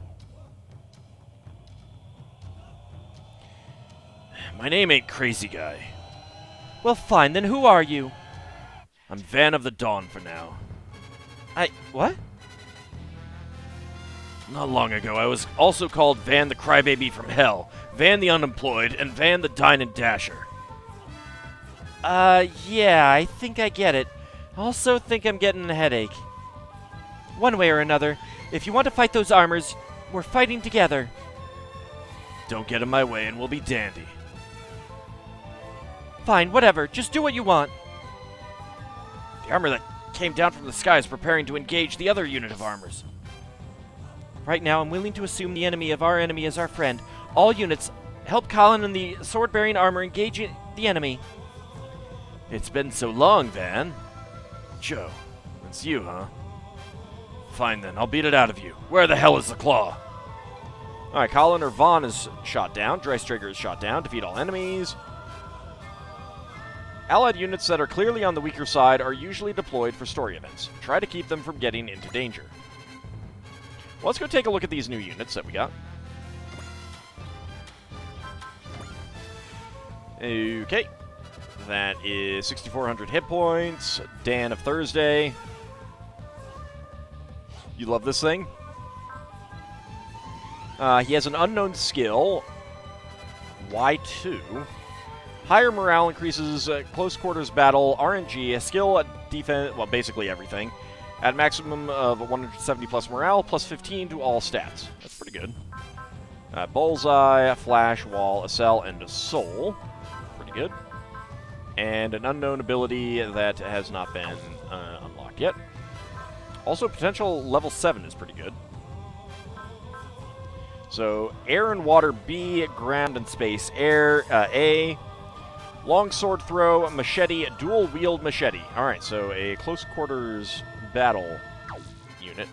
My name ain't Crazy Guy. Well, fine, then who are you? I'm Van of the Dawn for now. What? Not long ago, I was also called Van the Crybaby from Hell, Van the Unemployed, and Van the Dine and Dasher. Yeah, I think I get it. I also think I'm getting a headache. One way or another, if you want to fight those armors, we're fighting together. Don't get in my way and we'll be dandy. Fine, whatever. Just do what you want. The armor that came down from the sky is preparing to engage the other unit of armors. Right now, I'm willing to assume the enemy of our enemy is our friend. All units, help Colin and the sword-bearing armor engage the enemy. It's been so long, Van. Joe, it's you, huh? Fine then, I'll beat it out of you. Where the hell is the claw? Alright, Colin or Vaughn is shot down. Dreistrigger is shot down. Defeat all enemies. Allied units that are clearly on the weaker side are usually deployed for story events. Try to keep them from getting into danger. Well, let's go take a look at these new units that we got. Okay. That is 6,400 hit points. Dan of Thursday. You love this thing? He has an unknown skill. Y2. Higher morale increases close quarters battle, RNG, a skill at defense, well, basically everything. At maximum of 170 plus morale, plus 15 to all stats. That's pretty good. Bullseye, Flash, Wall, a Cell, and a Soul. Pretty good. And an unknown ability that has not been unlocked yet. Also, potential level 7 is pretty good. So, Air and Water B, Ground and Space Air A. Long sword throw, machete, dual wield machete. Alright, so a close quarters battle unit.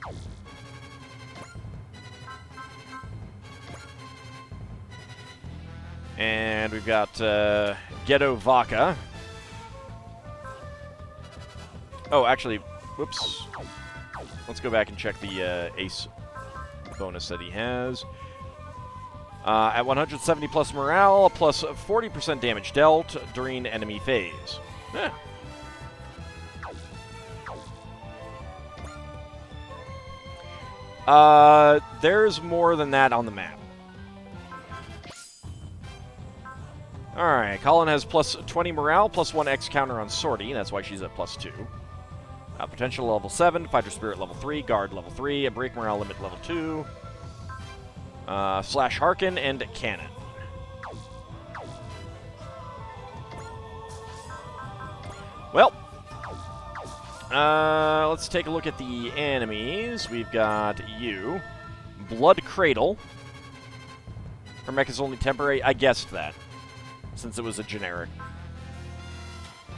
And we've got Ghetto Vaca. Oh, actually, whoops. Let's go back and check the ace bonus that he has. At 170 plus morale, plus 40% damage dealt during enemy phase. Yeah. There's more than that on the map. Alright, Colin has plus 20 morale, plus 1 X counter on Sortie. That's why she's at plus 2. Potential level 7, Fighter Spirit level 3, Guard level 3, a Break Morale limit level 2. Slash Harkin and Cannon. Well, let's take a look at the enemies. We've got you. Blood Cradle. Her mech is only temporary. I guessed that, since it was a generic.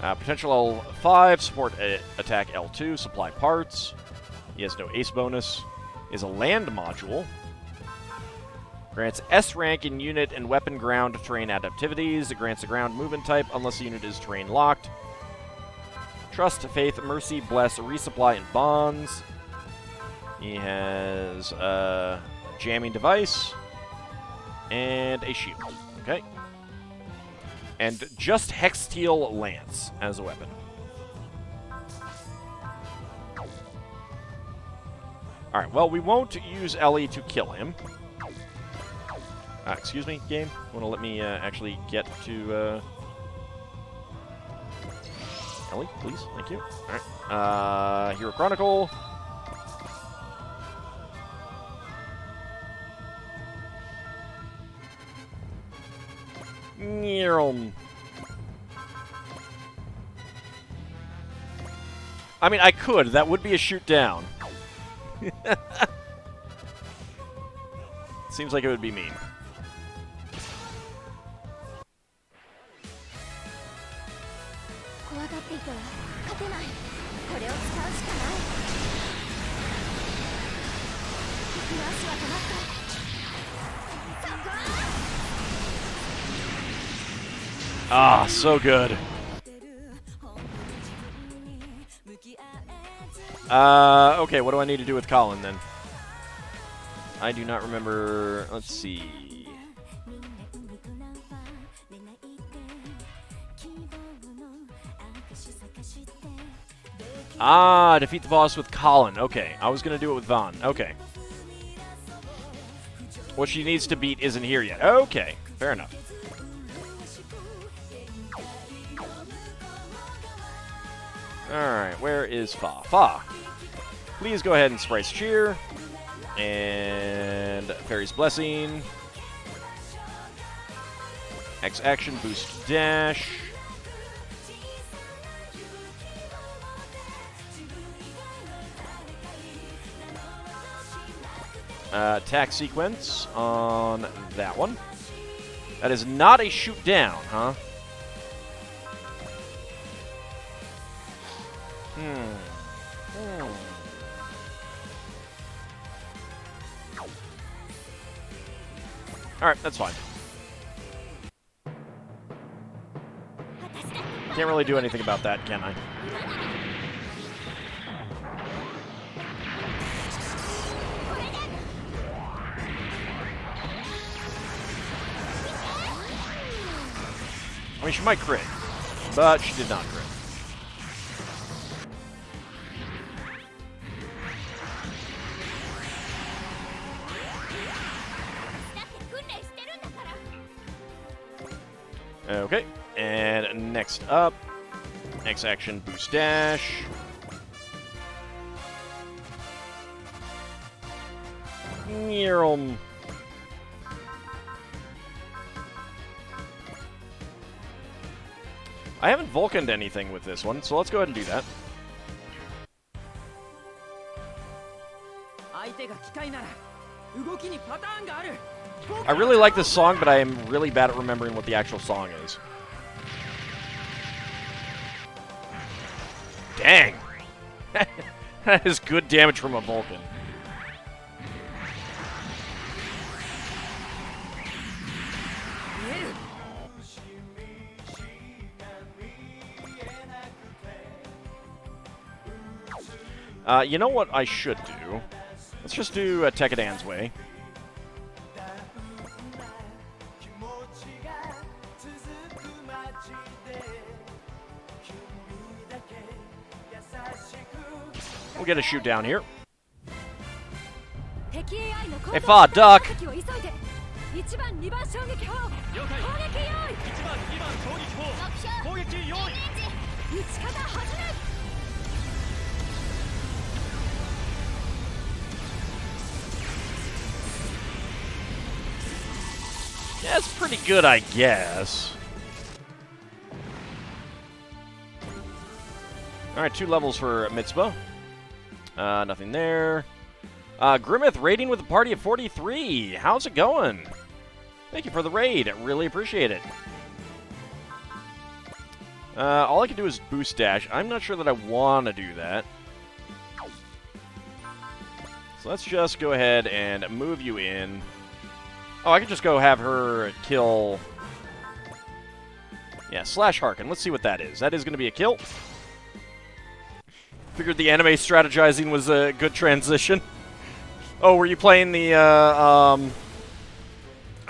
Potential L5, support attack L2, supply parts. He has no ace bonus. Is a land module. Grants S rank in unit and weapon ground terrain adaptivities. It grants a ground movement type unless the unit is terrain locked. Trust, Faith, Mercy, Bless, Resupply, and Bonds. He has a jamming device and a shield. Okay. And just Hexteel Lance as a weapon. Alright, well, we won't use Ellie to kill him. Excuse me, game? Want to let me actually get to... Ellie, please? Thank you. Alright. Hero Chronicle. I mean, I could. That would be a shoot down. Seems like it would be mean. Ah, so good. Okay, what do I need to do with Colin, then? I do not remember... Let's see... Ah, defeat the boss with Colin. Okay, I was going to do it with Vaughn. Okay. What she needs to beat isn't here yet. Okay, fair enough. Alright, where is Fa? Fa, please go ahead and Sprice Cheer. And Fairy's Blessing. X Action, Boost Dash. Attack sequence on that one. That is not a shoot down, huh? Alright, that's fine. Can't really do anything about that, can I? I mean, she might crit, but she did not crit. Okay, and next up, X Action, Boost Dash. I haven't Vulcaned anything with this one, so let's go ahead and do that. I really like this song, but I am really bad at remembering what the actual song is. Dang! That is good damage from a Vulcan. You know what I should do? Let's just do Tekadan's Way. We'll get a shoot down here. Hey, Fa, duck! That's pretty good, I guess. Alright, 2 levels for Mitzvah. Nothing there. Grimmith raiding with a party of 43. How's it going? Thank you for the raid. I really appreciate it. All I can do is boost dash. I'm not sure that I want to do that. So let's just go ahead and move you in. Oh, I could just go have her kill... Yeah, slash Harkin. Let's see what that is. That is going to be a kill. Figured the anime strategizing was a good transition. Oh, were you playing the,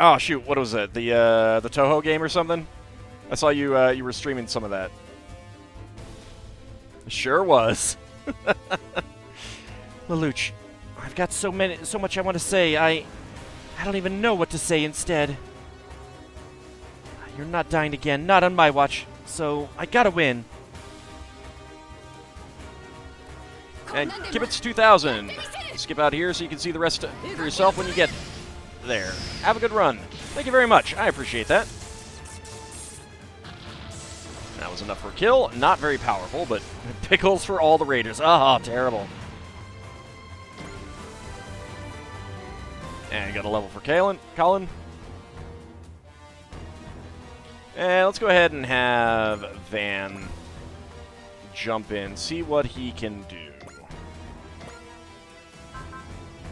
Oh, shoot, what was it? The Toho game or something? I saw you, you were streaming some of that. Sure was. Lelouch, I've got so much I want to say, I don't even know what to say instead. You're not dying again, not on my watch, so I gotta win. And Kibitz 2000. Skip out here so you can see the rest for yourself when you get there. Have a good run. Thank you very much. I appreciate that. That was enough for a kill. Not very powerful, but pickles for all the raiders. Ah, terrible. And got a level for Colin. And let's go ahead and have Van jump in, see what he can do.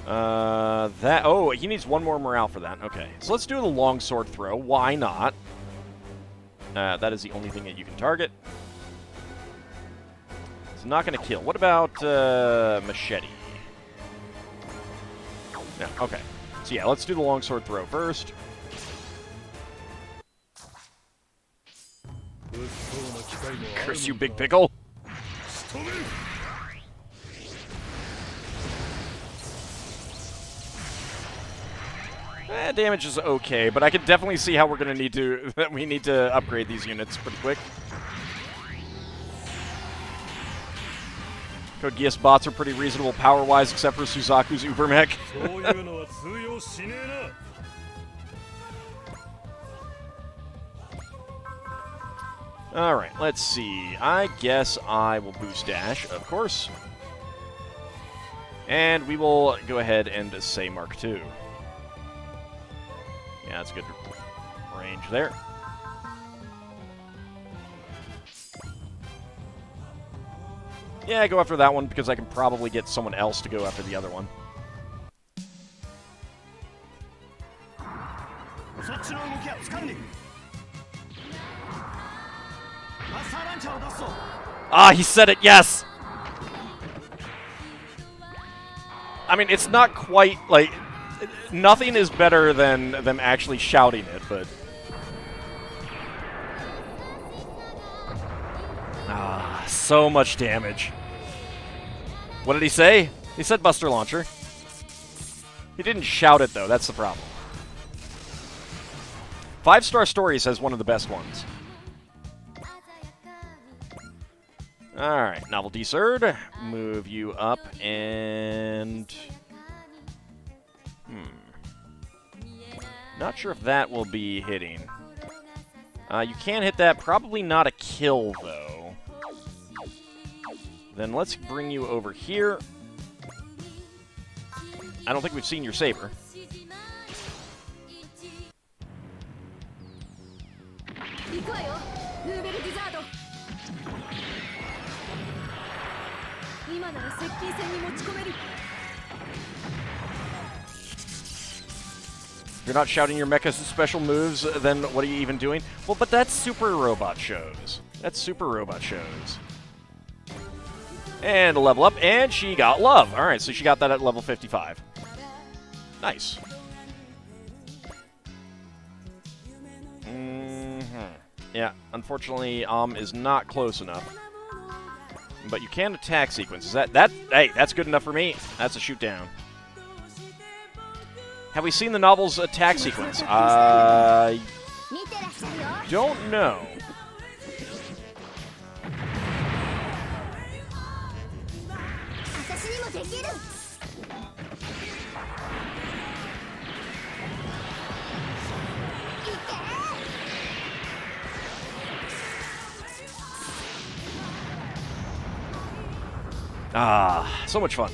Oh, he needs 1 more morale for that. Okay, so let's do the longsword throw. Why not? That is the only thing that you can target. It's not going to kill. What about machete? No, okay. So yeah, let's do the longsword throw first. Curse you, big pickle. Damage is okay, but I can definitely see how we're gonna need to we need to upgrade these units pretty quick. Code Geass bots are pretty reasonable power-wise, except for Suzaku's Uber Mech. Alright, let's see. I guess I will boost dash, of course. And we will go ahead and say Mark II. Yeah, that's good range there. Yeah, go after that one because I can probably get someone else to go after the other one. Ah, he said it, yes! I mean, it's not quite, like... Nothing is better than them actually shouting it, but... Ah, so much damage. What did he say? He said Buster Launcher. He didn't shout it, though. That's the problem. 5-Star Stories has one of the best ones. Alright, Novelty Surd. Move you up and... Not sure if that will be hitting. You can hit that. Probably not a kill, though. Then let's bring you over here. I don't think we've seen your saber. If you're not shouting your mecha's special moves, then what are you even doing? Well, but that's Super Robot shows. That's Super Robot shows. And a level up, and she got love. Alright, so she got that at level 55. Nice. Yeah, unfortunately, is not close enough. But you can attack sequences. Hey, that's good enough for me. That's a shoot down. Have we seen the novel's attack sequence? I don't know. Ah, so much fun.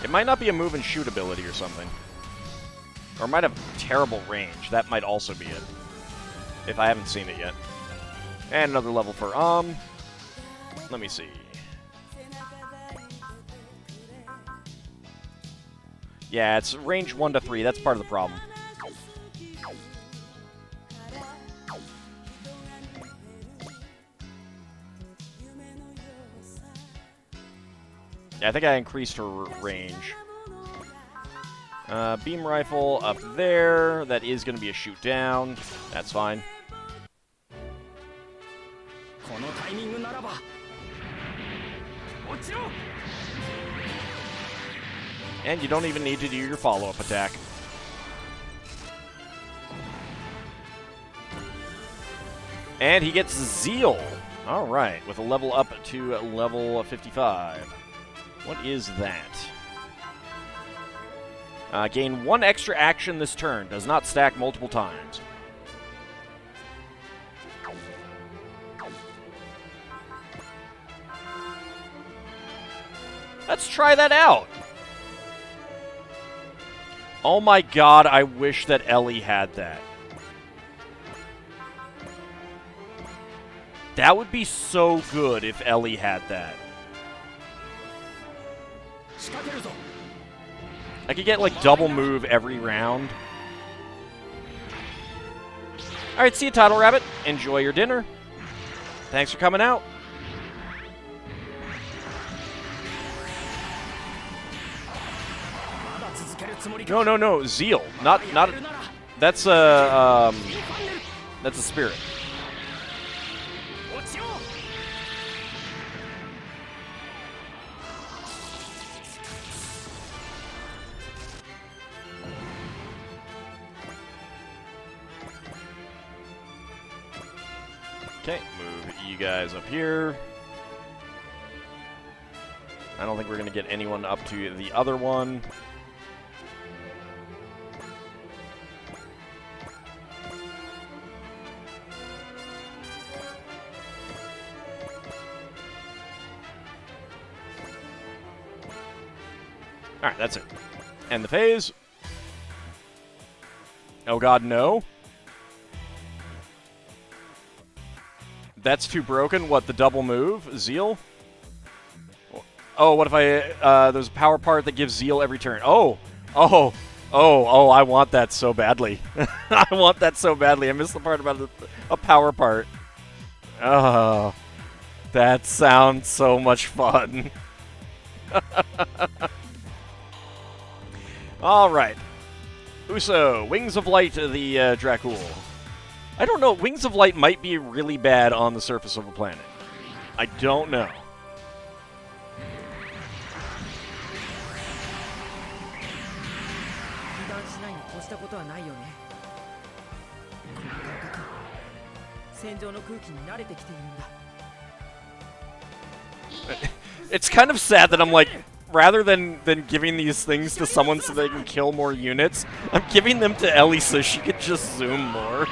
It might not be a move and shoot ability or something. Or it might have terrible range. That might also be it. If I haven't seen it yet. And another level for let me see. Yeah, it's range 1 to 3. That's part of the problem. Yeah, I think I increased her range. Beam rifle up there. That is going to be a shoot down. That's fine. And you don't even need to do your follow-up attack. And he gets Zeal. All right, with a level up to level 55. What is that? Gain 1 extra action this turn. Does not stack multiple times. Let's try that out. Oh my god, I wish that Ellie had that. That would be so good if Ellie had that. I could get, like, double move every round. Alright, see you, Title Rabbit. Enjoy your dinner. Thanks for coming out. No, Zeal. Not that's a spirit. Okay, move you guys up here. I don't think we're going to get anyone up to the other one. Alright, that's it. End the phase. Oh god, no. That's too broken. What, the double move? Zeal? Oh, what if I... there's a power part that gives Zeal every turn. Oh, I want that so badly. I want that so badly. I missed the part about a power part. Oh, that sounds so much fun. Alright. Uso, Wings of Light, the Dracul. I don't know, Wings of Light might be really bad on the surface of a planet. I don't know. It's kind of sad that I'm like, rather than giving these things to someone so they can kill more units, I'm giving them to Ellie so she can just zoom more.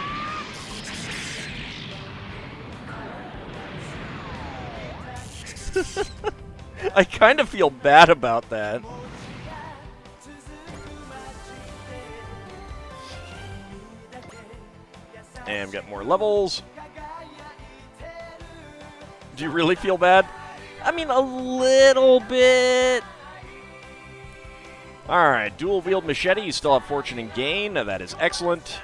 I kind of feel bad about that. And we've got more levels. Do you really feel bad? I mean, a little bit. Alright, dual-wield machete. You still have fortune and gain. That is excellent.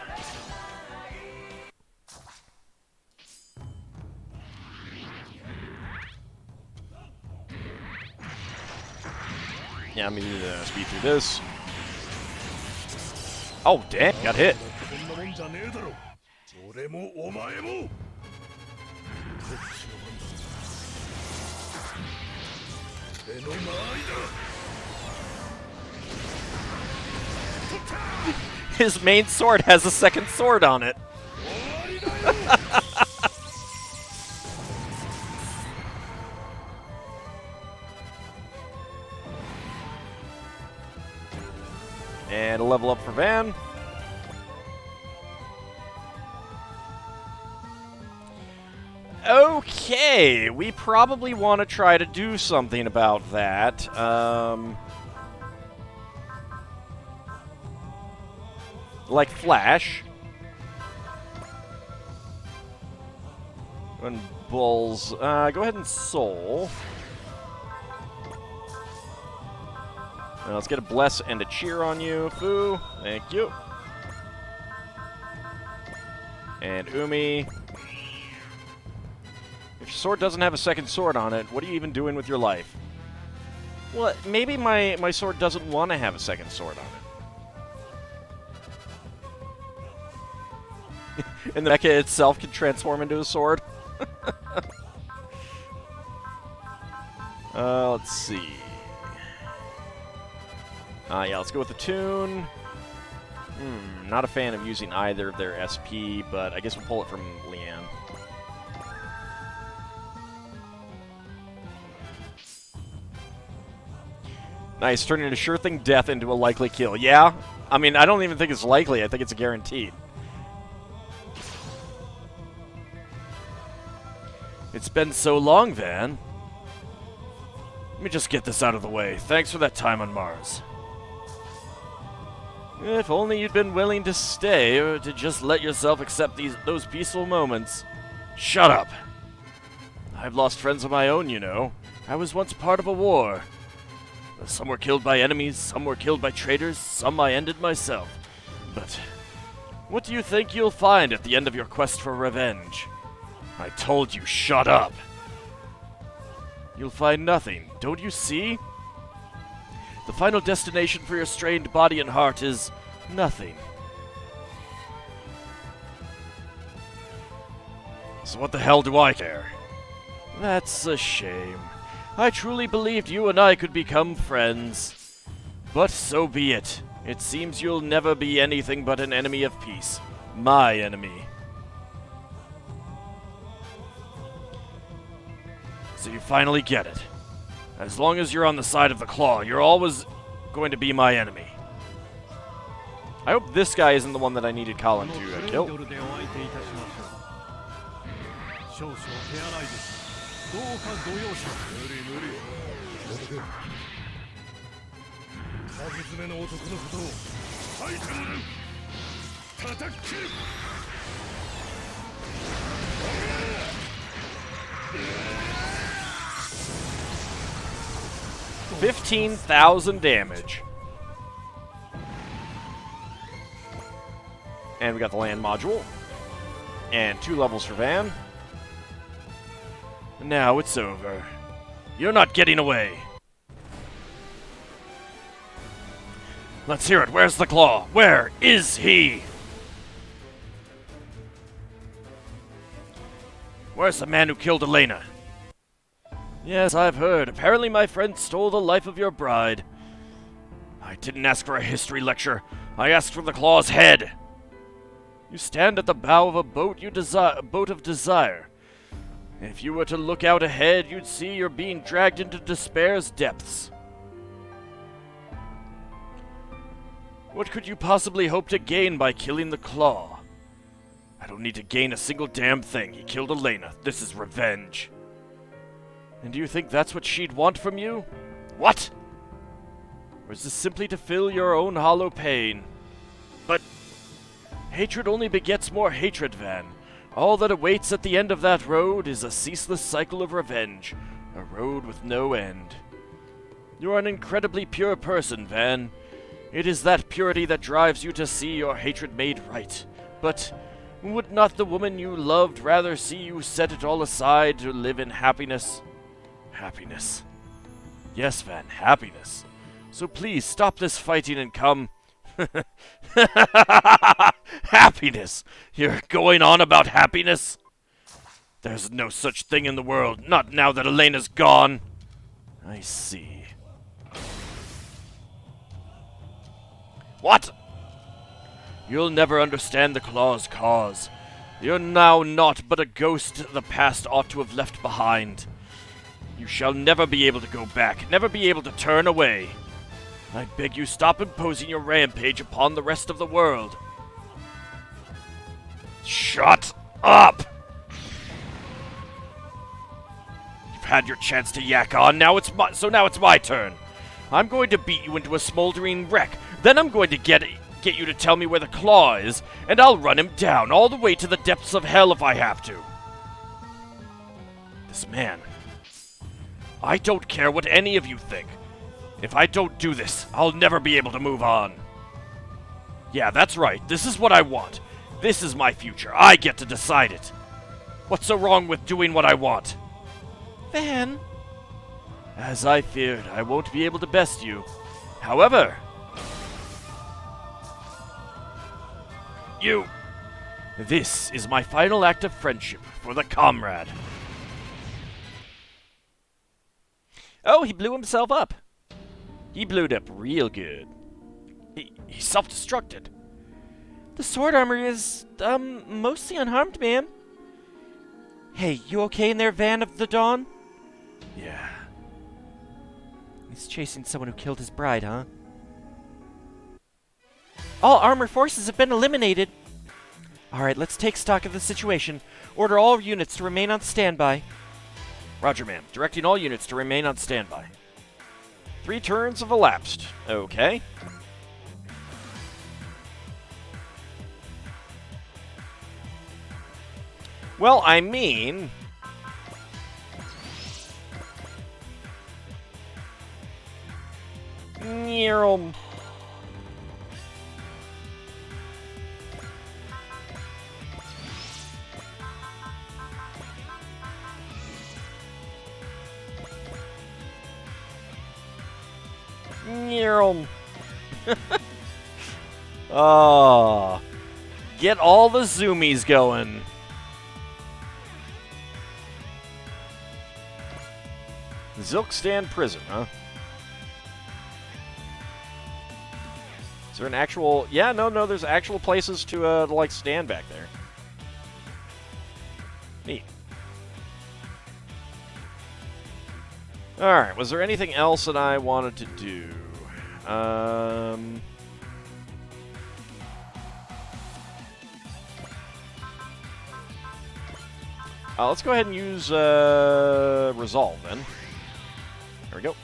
Yeah, I'm going to speed through this. Oh, damn. Got hit. His main sword has a second sword on it. And a level up for Van. Okay, we probably want to try to do something about that. Like Flash. And Bulls. Go ahead and Soul. Now let's get a Bless and a Cheer on you, Fu. Thank you. And Umi. If your sword doesn't have a second sword on it, what are you even doing with your life? Well, maybe my sword doesn't want to have a second sword on it. And the mecha itself can transform into a sword. Let's see. Yeah, let's go with the tune. Not a fan of using either of their SP, but I guess we'll pull it from Leanne. Nice, turning a sure thing death into a likely kill. Yeah? I mean, I don't even think it's likely. I think it's a guaranteed. It's been so long, Van. Let me just get this out of the way. Thanks for that time on Mars. If only you'd been willing to stay, or to just let yourself accept those peaceful moments. Shut up. I've lost friends of my own, you know. I was once part of a war. Some were killed by enemies, some were killed by traitors, some I ended myself. But what do you think you'll find at the end of your quest for revenge? I told you, shut up! You'll find nothing, don't you see? The final destination for your strained body and heart is nothing. So what the hell do I care? That's a shame. I truly believed you and I could become friends. But so be it. It seems you'll never be anything but an enemy of peace. My enemy. So you finally get it. As long as you're on the side of the claw, you're always going to be my enemy. I hope this guy isn't the one that I needed Colin to kill. $15,000 damage. And we got the land module. And 2 levels for Van. Now it's over. You're not getting away. Let's hear it. Where's the claw? Where is he? Where's the man who killed Elena? Yes, I've heard. Apparently my friend stole the life of your bride. I didn't ask for a history lecture. I asked for the claw's head. You stand at the bow of a boat boat of desire. If you were to look out ahead, you'd see you're being dragged into despair's depths. What could you possibly hope to gain by killing the claw? I don't need to gain a single damn thing. He killed Elena. This is revenge. And do you think that's what she'd want from you? What? Or is this simply to fill your own hollow pain? But hatred only begets more hatred, Van. All that awaits at the end of that road is a ceaseless cycle of revenge. A road with no end. You're an incredibly pure person, Van. It is that purity that drives you to see your hatred made right. But would not the woman you loved rather see you set it all aside to live in happiness? Happiness. Yes, Van, happiness. So please stop this fighting and come. Happiness! You're going on about happiness? There's no such thing in the world, not now that Elena's gone. I see. What? You'll never understand the claw's cause. You're now naught but a ghost the past ought to have left behind. You shall never be able to go back, never be able to turn away. I beg you stop imposing your rampage upon the rest of the world. Shut up! had your chance to yak on. Now it's my turn. I'm going to beat you into a smoldering wreck. Then I'm going to get you to tell me where the claw is, and I'll run him down all the way to the depths of hell if I have to. This man. I don't care what any of you think. If I don't do this, I'll never be able to move on. Yeah, that's right. This is what I want. This is my future. I get to decide it. What's so wrong with doing what I want? Van. As I feared, I won't be able to best you. However, this is my final act of friendship for the comrade. Oh, he blew himself up. He blew it up real good. He self-destructed. The sword armor is, mostly unharmed, ma'am. Hey, you okay in there, Van of the Dawn? Yeah. He's chasing someone who killed his bride, huh? All armor forces have been eliminated. Alright, let's take stock of the situation. Order all units to remain on standby. Roger, ma'am. Directing all units to remain on standby. 3 turns have elapsed. Okay. Well, I mean... Nyerl. Oh, get all the zoomies going. Zilkstan Prison, huh? Is there an actual... Yeah, no, there's actual places to, like, stand back there. Neat. Alright, was there anything else that I wanted to do? Let's go ahead and use Resolve, then. There we go.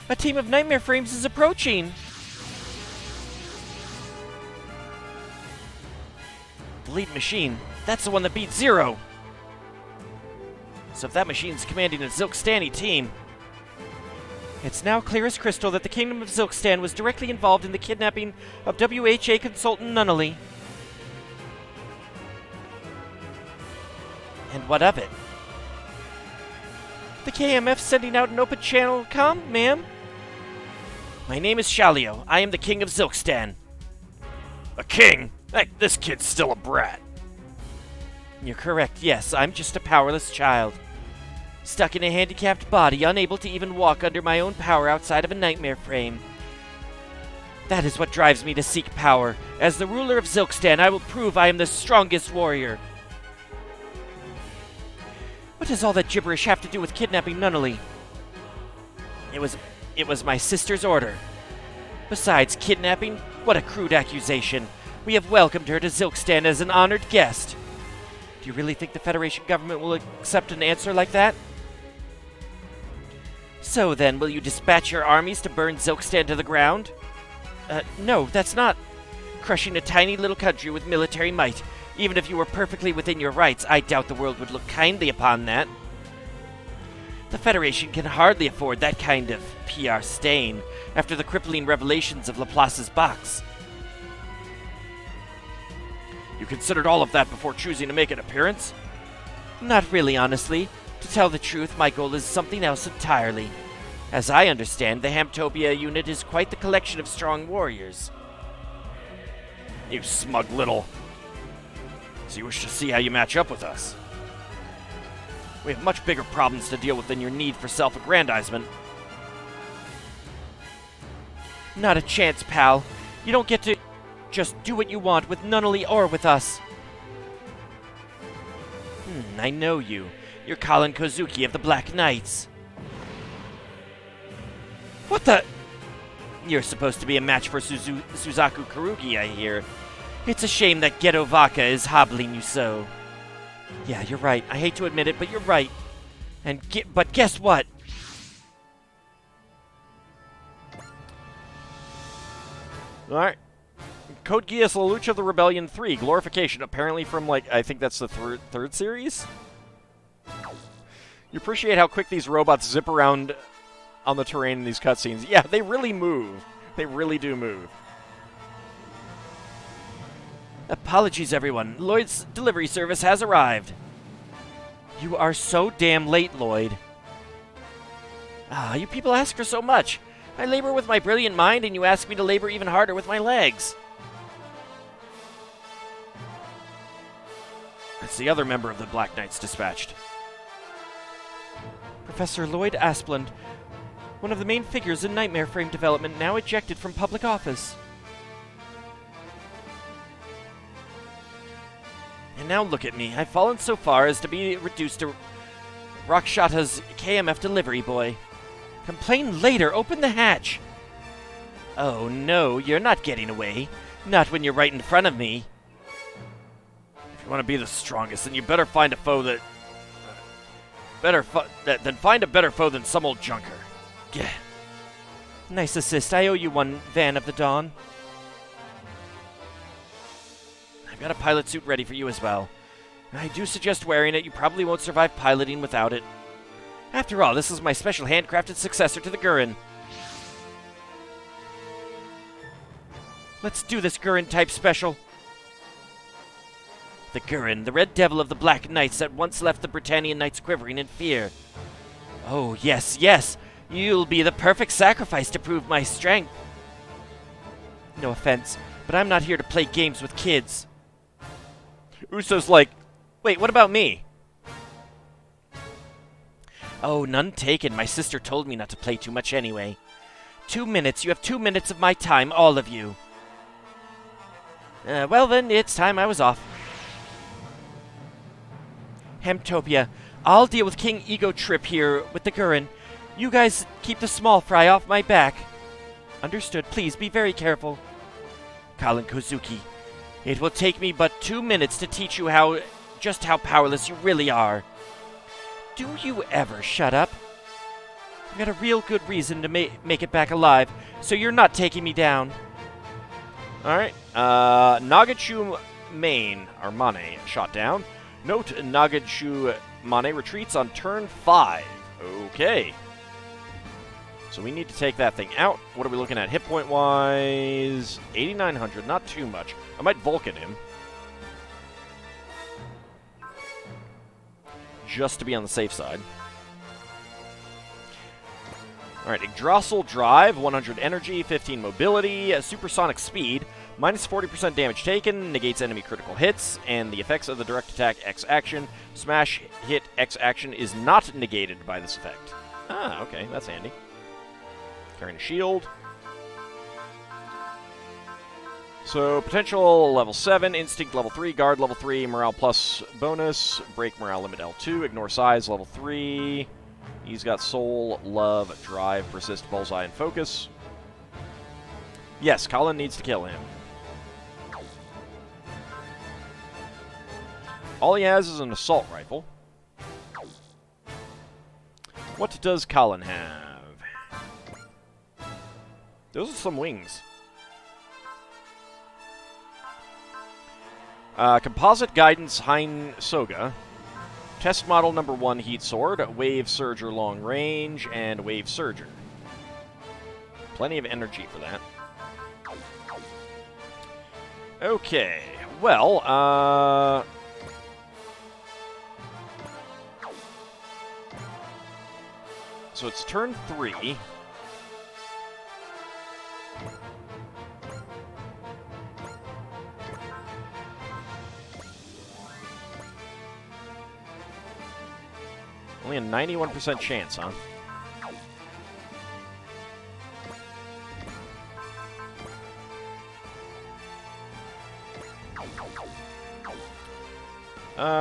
A team of Nightmare Frames is approaching. The lead machine. That's the one that beat Zero. So if that machine's commanding a Zilkstani team... It's now clear as crystal that the Kingdom of Zilkstan was directly involved in the kidnapping of WHA consultant Nunnally. And what of it? The KMF's sending out an open channel comm, ma'am. My name is Shalio. I am the King of Zilkstan. A king? This kid's still a brat. You're correct, yes. I'm just a powerless child. Stuck in a handicapped body, unable to even walk under my own power outside of a nightmare frame. That is what drives me to seek power. As the ruler of Zilkstan, I will prove I am the strongest warrior. What does all that gibberish have to do with kidnapping Nunnally? It was my sister's order. Besides, kidnapping? What a crude accusation. We have welcomed her to Zilkstan as an honored guest. Do you really think the Federation government will accept an answer like that? So then, will you dispatch your armies to burn Zilkstan to the ground? No, that's not crushing a tiny little country with military might. Even if you were perfectly within your rights, I doubt the world would look kindly upon that. The Federation can hardly afford that kind of PR stain after the crippling revelations of Laplace's box. You considered all of that before choosing to make an appearance? Not really, honestly. To tell the truth, my goal is something else entirely. As I understand, the Hamtopia unit is quite the collection of strong warriors. You smug little... So you wish to see how you match up with us? We have much bigger problems to deal with than your need for self-aggrandizement. Not a chance, pal. You don't get to just do what you want with Nunnally or with us. I know you. You're Colin Kozuki of the Black Knights. What the? You're supposed to be a match for Suzaku Karugi, I hear. It's a shame that Ghetto Vodka is hobbling you so. Yeah, you're right. I hate to admit it, but you're right. But guess what? Alright. Code Geass La Lucha of the Rebellion 3. Glorification. Apparently from, like, I think that's the third series? You appreciate how quick these robots zip around on the terrain in these cutscenes. Yeah, they really move. They really do move. Apologies, everyone. Lloyd's delivery service has arrived. You are so damn late, Lloyd. Ah, you people ask for so much. I labor with my brilliant mind, and you ask me to labor even harder with my legs. It's the other member of the Black Knights dispatched. Professor Lloyd Asplund, one of the main figures in Nightmare Frame development, now ejected from public office. And now look at me. I've fallen so far as to be reduced to Rakshata's KMF delivery boy. Complain later. Open the hatch. Oh no, you're not getting away. Not when you're right in front of me. If you want to be the strongest, then you better find a foe that... then find a better foe than some old junker. Yeah. Nice assist. I owe you one, Van of the Dawn. I've got a pilot suit ready for you as well. I do suggest wearing it. You probably won't survive piloting without it. After all, this is my special handcrafted successor to the Gurren. Let's do this Gurren-type special. The Gurren, the red devil of the Black Knights that once left the Britannian Knights quivering in fear. Oh, yes, yes. You'll be the perfect sacrifice to prove my strength. No offense, but I'm not here to play games with kids. Uso's like, wait, what about me? Oh, none taken. My sister told me not to play too much anyway. 2 minutes. You have 2 minutes of my time, all of you. Well then, it's time I was off. Hemtopia, I'll deal with King Ego Trip here with the Gurren. You guys keep the small fry off my back. Understood. Please be very careful. Colin Kozuki, it will take me but 2 minutes to teach you just how powerless you really are. Do you ever shut up? I've got a real good reason to make it back alive, so you're not taking me down. Alright, Nagachu Mane, or Mane, shot down. Note, Nagachu Mane retreats on turn 5. Okay. So we need to take that thing out. What are we looking at hit point-wise? 8,900, not too much. I might Vulcan him. Just to be on the safe side. Alright, Yggdrasil Drive, 100 energy, 15 mobility, supersonic speed, minus 40% damage taken, negates enemy critical hits, and the effects of the direct attack X action. Smash hit X action is not negated by this effect. Ah, okay, that's handy. Carrying a shield. So, potential level 7, instinct level 3, guard level 3, morale plus bonus, break morale limit L2, ignore size level 3. He's got soul, love, drive, persist, bullseye, and focus. Yes, Colin needs to kill him. All he has is an assault rifle. What does Colin have? Those are some wings. Composite Guidance Hein Soga. Test Model number 1 Heat Sword. Wave Surger Long Range. And Wave Surger. Plenty of energy for that. Okay. Well, so it's turn 3. Only a 91% chance, huh?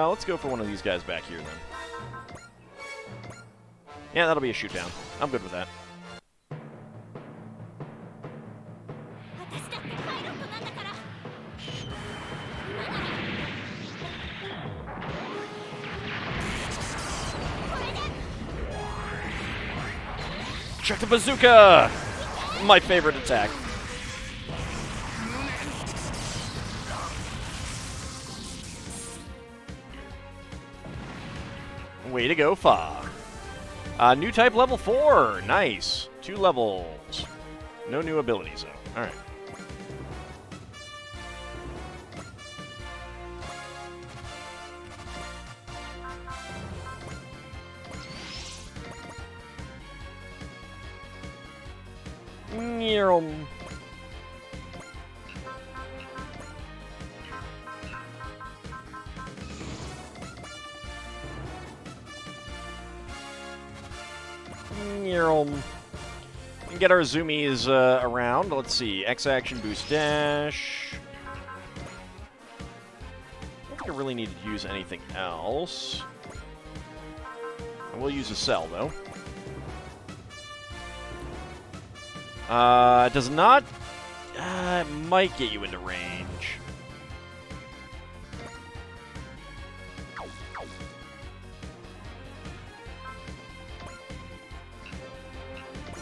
Let's go for one of these guys back here, then. Yeah, that'll be a shoot down. I'm good with that. Check the bazooka! My favorite attack. Way to go, Fa. New type level 4. Nice. 2 levels. No new abilities, though. Alright. Nyerm. And get our zoomies around. Let's see. X action, boost, dash. I don't think I really need to use anything else. I will use a cell, though. It does not... it might get you into range.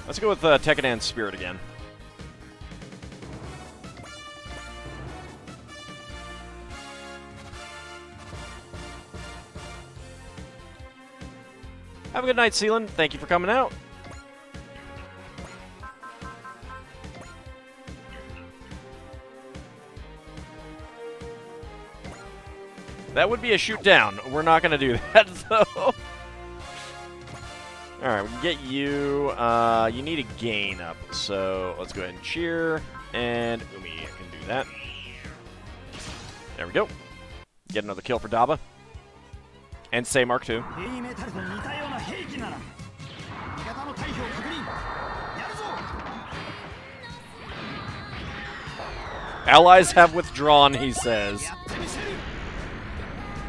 Let's go with Tekkadan's Spirit again. Have a good night, Sealand. Thank you for coming out. That would be a shoot down. We're not going to do that, though. Alright, we can get you. You need a gain up, so let's go ahead and cheer. And Umi can do that. There we go. Get another kill for Daba. And say Mark II. Allies have withdrawn, he says.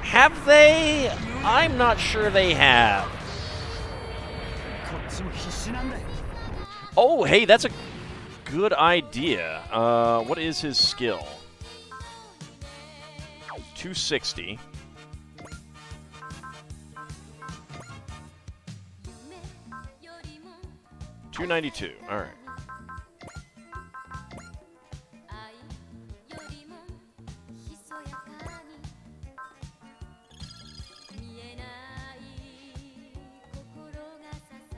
Have they? I'm not sure they have. Oh, hey, that's a good idea. What is his skill? 260. $292. All right.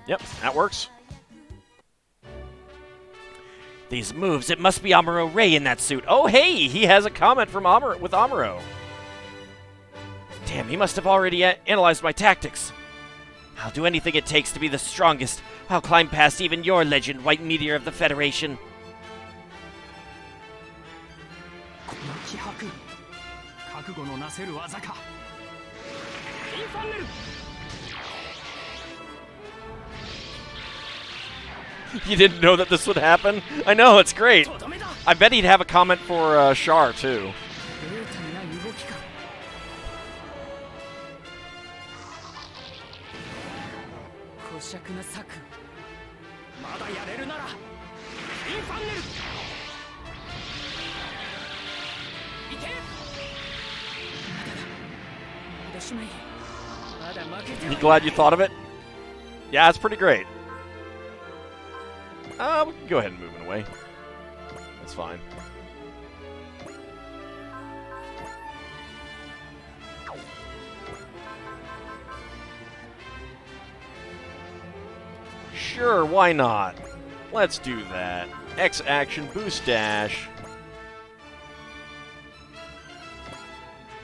Yep, that works. These moves, it must be Amuro Ray in that suit. Oh, hey, he has a comment from Amuro. Damn, he must have already analyzed my tactics. I'll do anything it takes to be the strongest. I'll climb past even your legend, White Meteor of the Federation. You didn't know that this would happen? I know, it's great. I bet he'd have a comment for Char, too. You glad you thought of it? Yeah, it's pretty great. We can go ahead and move it away. That's fine. Sure, why not? Let's do that. X action, boost dash.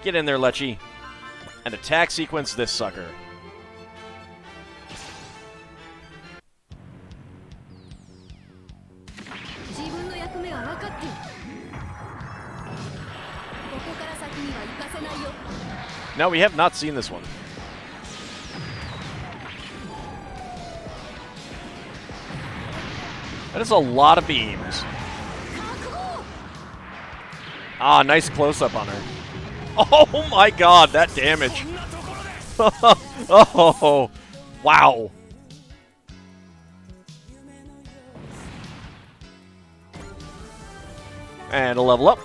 Get in there, Lechy. And attack sequence this sucker. No, we have not seen this one. That is a lot of beams. Ah, nice close-up on her. Oh my god, that damage. Oh, wow. And a level up.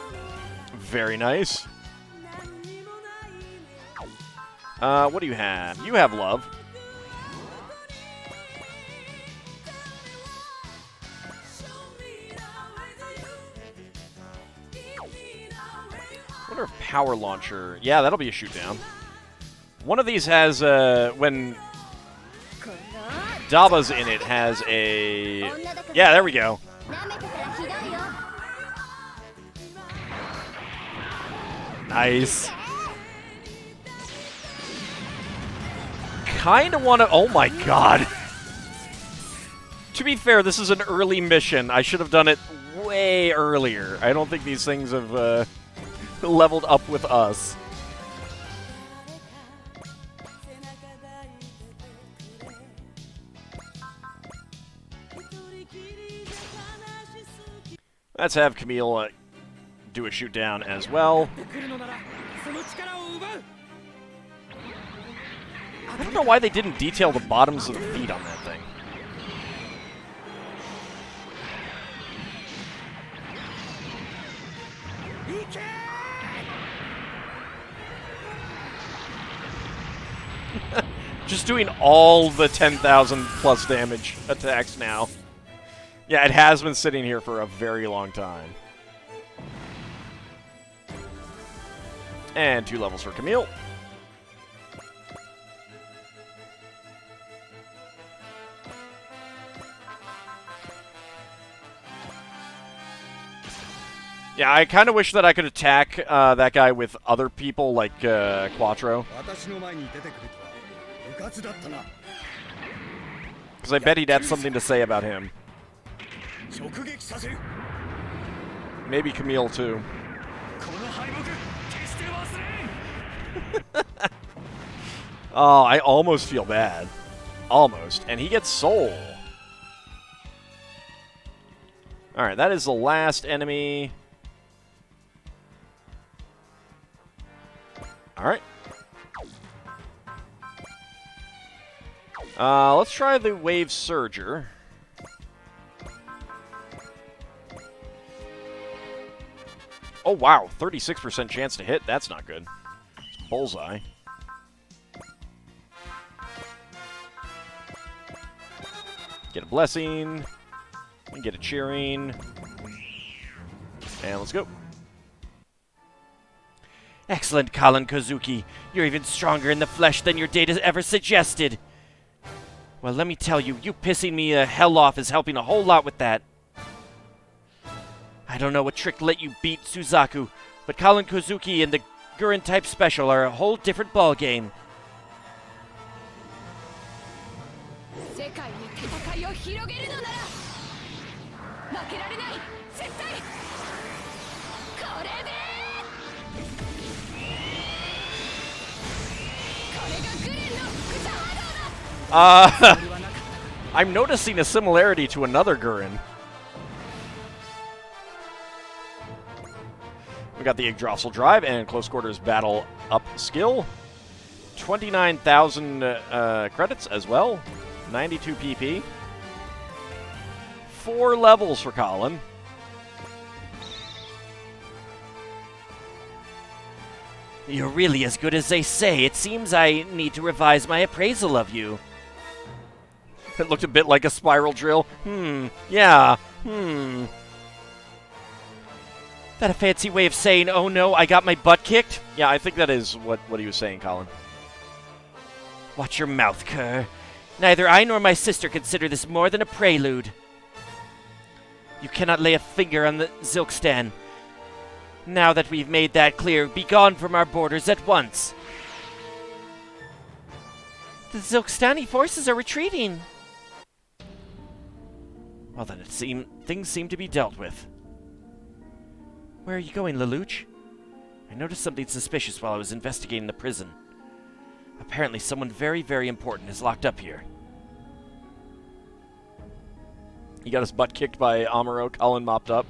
Very nice. What do you have? You have love. wonder if power launcher... Yeah, that'll be a shoot down. One of these has, when Daba's in it, has a... Yeah, there we go. Nice. Kinda wanna... Oh my god. To be fair, this is an early mission. I should have done it way earlier. I don't think these things have, leveled up with us. Let's have Camille do a shoot down as well. I don't know why they didn't detail the bottoms of the feet on that thing. Just doing all the 10,000 plus damage attacks now. Yeah, it has been sitting here for a very long time. And 2 levels for Camille. Yeah, I kind of wish that I could attack that guy with other people, like Quattro. Because I bet he'd have something to say about him. Maybe Camille, too. Oh, I almost feel bad. Almost. And he gets Soul. Alright, that is the last enemy. Alright. Let's try the Wave Surger. Oh, wow. 36% chance to hit. That's not good. It's bullseye. Get a Blessing. And get a Cheering. And let's go. Excellent, Colin Kozuki. You're even stronger in the flesh than your data ever suggested. Well, let me tell you, you pissing me the hell off is helping a whole lot with that. I don't know what trick let you beat Suzaku, but Colin Kozuki and the Gurren-type special are a whole different ballgame. I'm noticing a similarity to another Gurren. We got the Yggdrasil Drive and Close Quarters Battle Up skill. 29,000 credits as well. 92 PP. 4 levels for Colin. You're really as good as they say. It seems I need to revise my appraisal of you. It looked a bit like a spiral drill. Yeah. That a fancy way of saying, oh no, I got my butt kicked? Yeah, I think that is what he was saying, Colin. Watch your mouth, Kerr. Neither I nor my sister consider this more than a prelude. You cannot lay a finger on the Zilkstan. Now that we've made that clear, be gone from our borders at once. The Zilkstani forces are retreating. Well then, things seem to be dealt with. Where are you going, Lelouch? I noticed something suspicious while I was investigating the prison. Apparently someone very, very important is locked up here. He got his butt kicked by Amuro. Colin mopped up.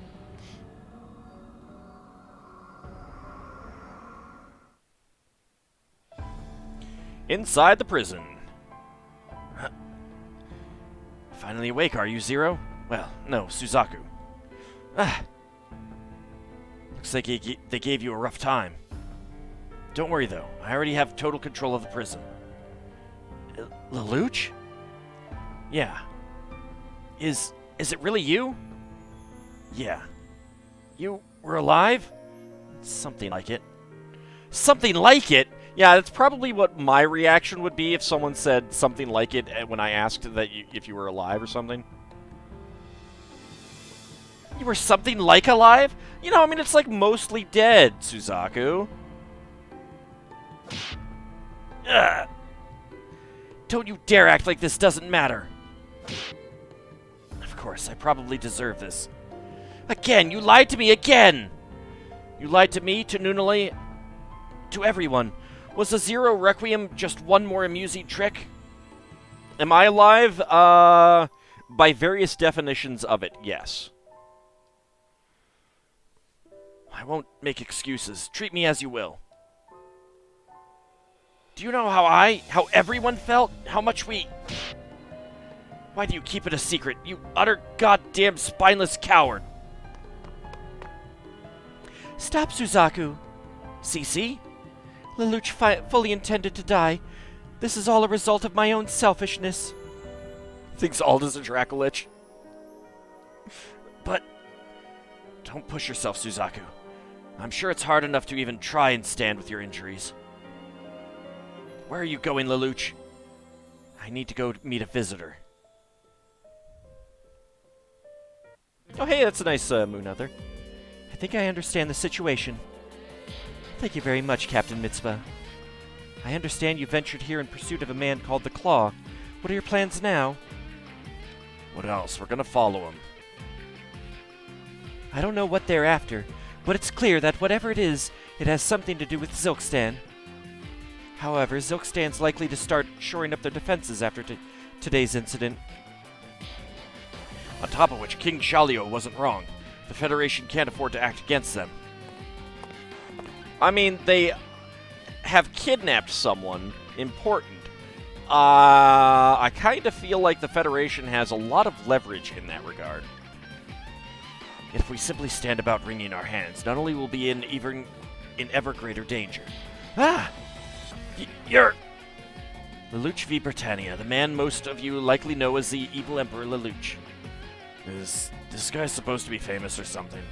Inside the prison. Finally awake, are you, Zero? Well, no, Suzaku. Looks like they gave you a rough time. Don't worry, though. I already have total control of the prison. Lelouch? Yeah. Is it really you? Yeah. You were alive? Something like it. Something like it? Yeah, that's probably what my reaction would be if someone said something like it when I asked that if you were alive or something. You were something like alive? You know, I mean, it's like mostly dead, Suzaku. Ugh. Don't you dare act like this doesn't matter. Of course, I probably deserve this. Again, you lied to me again! You lied to me, to Nunali, to everyone. Was the Zero Requiem just one more amusing trick? Am I alive? By various definitions of it, yes. I won't make excuses. Treat me as you will. Do you know how everyone felt? How much we... Why do you keep it a secret, you utter goddamn spineless coward? Stop, Suzaku. Cece? Lelouch fully intended to die. This is all a result of my own selfishness. Thinks Alda's a Dracolich. But don't push yourself, Suzaku. I'm sure it's hard enough to even try and stand with your injuries. Where are you going, Lelouch? I need to go meet a visitor. Oh, hey, that's a nice moon out there. I think I understand the situation. Thank you very much, Captain Mitzvah. I understand you ventured here in pursuit of a man called the Claw. What are your plans now? What else? We're gonna follow him. I don't know what they're after, but it's clear that whatever it is, it has something to do with Zilkstan. However, Zilkstan's likely to start shoring up their defenses after today's incident. On top of which, King Shalio wasn't wrong. The Federation can't afford to act against them. I mean, they have kidnapped someone important. I kind of feel like the Federation has a lot of leverage in that regard. If we simply stand about wringing our hands, not only will we be in ever greater danger. Ah! You're... Lelouch v. Britannia, the man most of you likely know as the evil Emperor Lelouch. Is this guy supposed to be famous or something?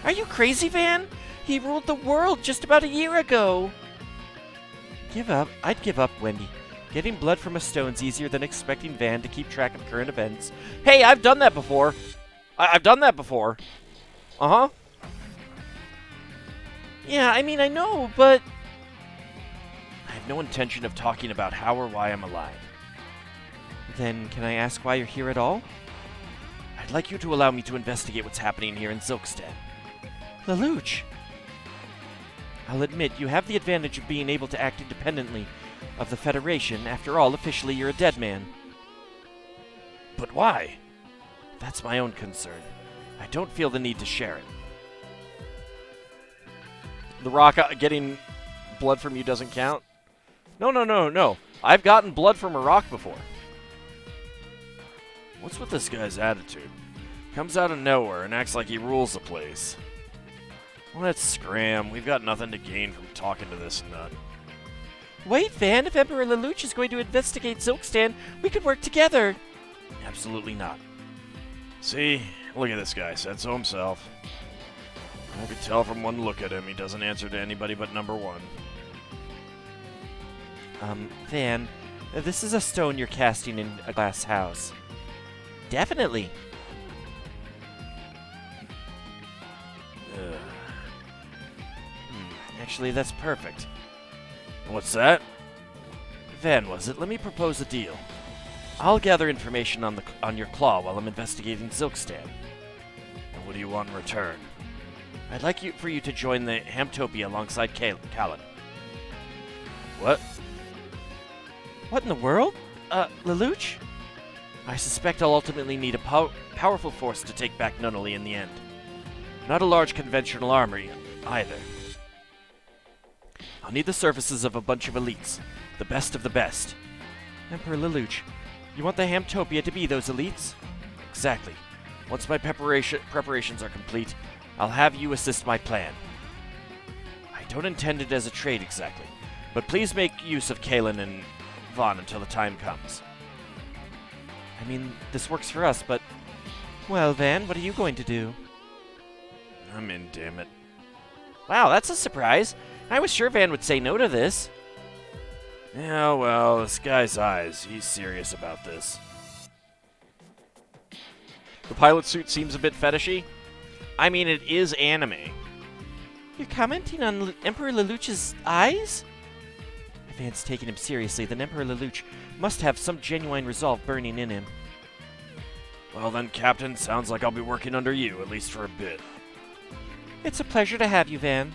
Are you crazy, Van? He ruled the world just about a year ago. Give up? I'd give up, Wendy. Getting blood from a stone's easier than expecting Van to keep track of current events. Hey, I've done that before. I've done that before. Uh-huh. Yeah, I mean, I know, but... I have no intention of talking about how or why I'm alive. Then, can I ask why you're here at all? I'd like you to allow me to investigate what's happening here in Zilkstan. Lelouch! I'll admit, you have the advantage of being able to act independently of the Federation. After all, officially you're a dead man. But why? That's my own concern. I don't feel the need to share it. The Rock getting blood from you doesn't count? No. I've gotten blood from a rock before. What's with this guy's attitude? Comes out of nowhere and acts like he rules the place. Let's scram. We've got nothing to gain from talking to this nut. Wait, Van, if Emperor Lelouch is going to investigate Zilkstan, we could work together. Absolutely not. See? Look at this guy. Said so himself. I could tell from one look at him he doesn't answer to anybody but number one. Van, this is a stone you're casting in a glass house. Definitely. Actually, that's perfect. What's that? Van, was it? Let me propose a deal. I'll gather information on your claw while I'm investigating Zilkstan. And what do you want in return? I'd like for you to join the Hamtopia alongside Callan. What? What in the world? Lelouch? I suspect I'll ultimately need a powerful force to take back Nunnally in the end. Not a large conventional army, either. I'll need the services of a bunch of elites. The best of the best. Emperor Lelouch, you want the Hamtopia to be those elites? Exactly. Once my preparations are complete, I'll have you assist my plan. I don't intend it as a trade exactly, but please make use of Kalen and Vaughn until the time comes. I mean, this works for us, but... Well, Van, what are you going to do? I'm in, damn it. Wow, that's a surprise. I was sure Van would say no to this. Yeah, well, this guy's eyes. He's serious about this. The pilot suit seems a bit fetishy. I mean, it is anime. You're commenting on Emperor Lelouch's eyes? If Van's taking him seriously, then Emperor Lelouch must have some genuine resolve burning in him. Well then, Captain, sounds like I'll be working under you, at least for a bit. It's a pleasure to have you, Van.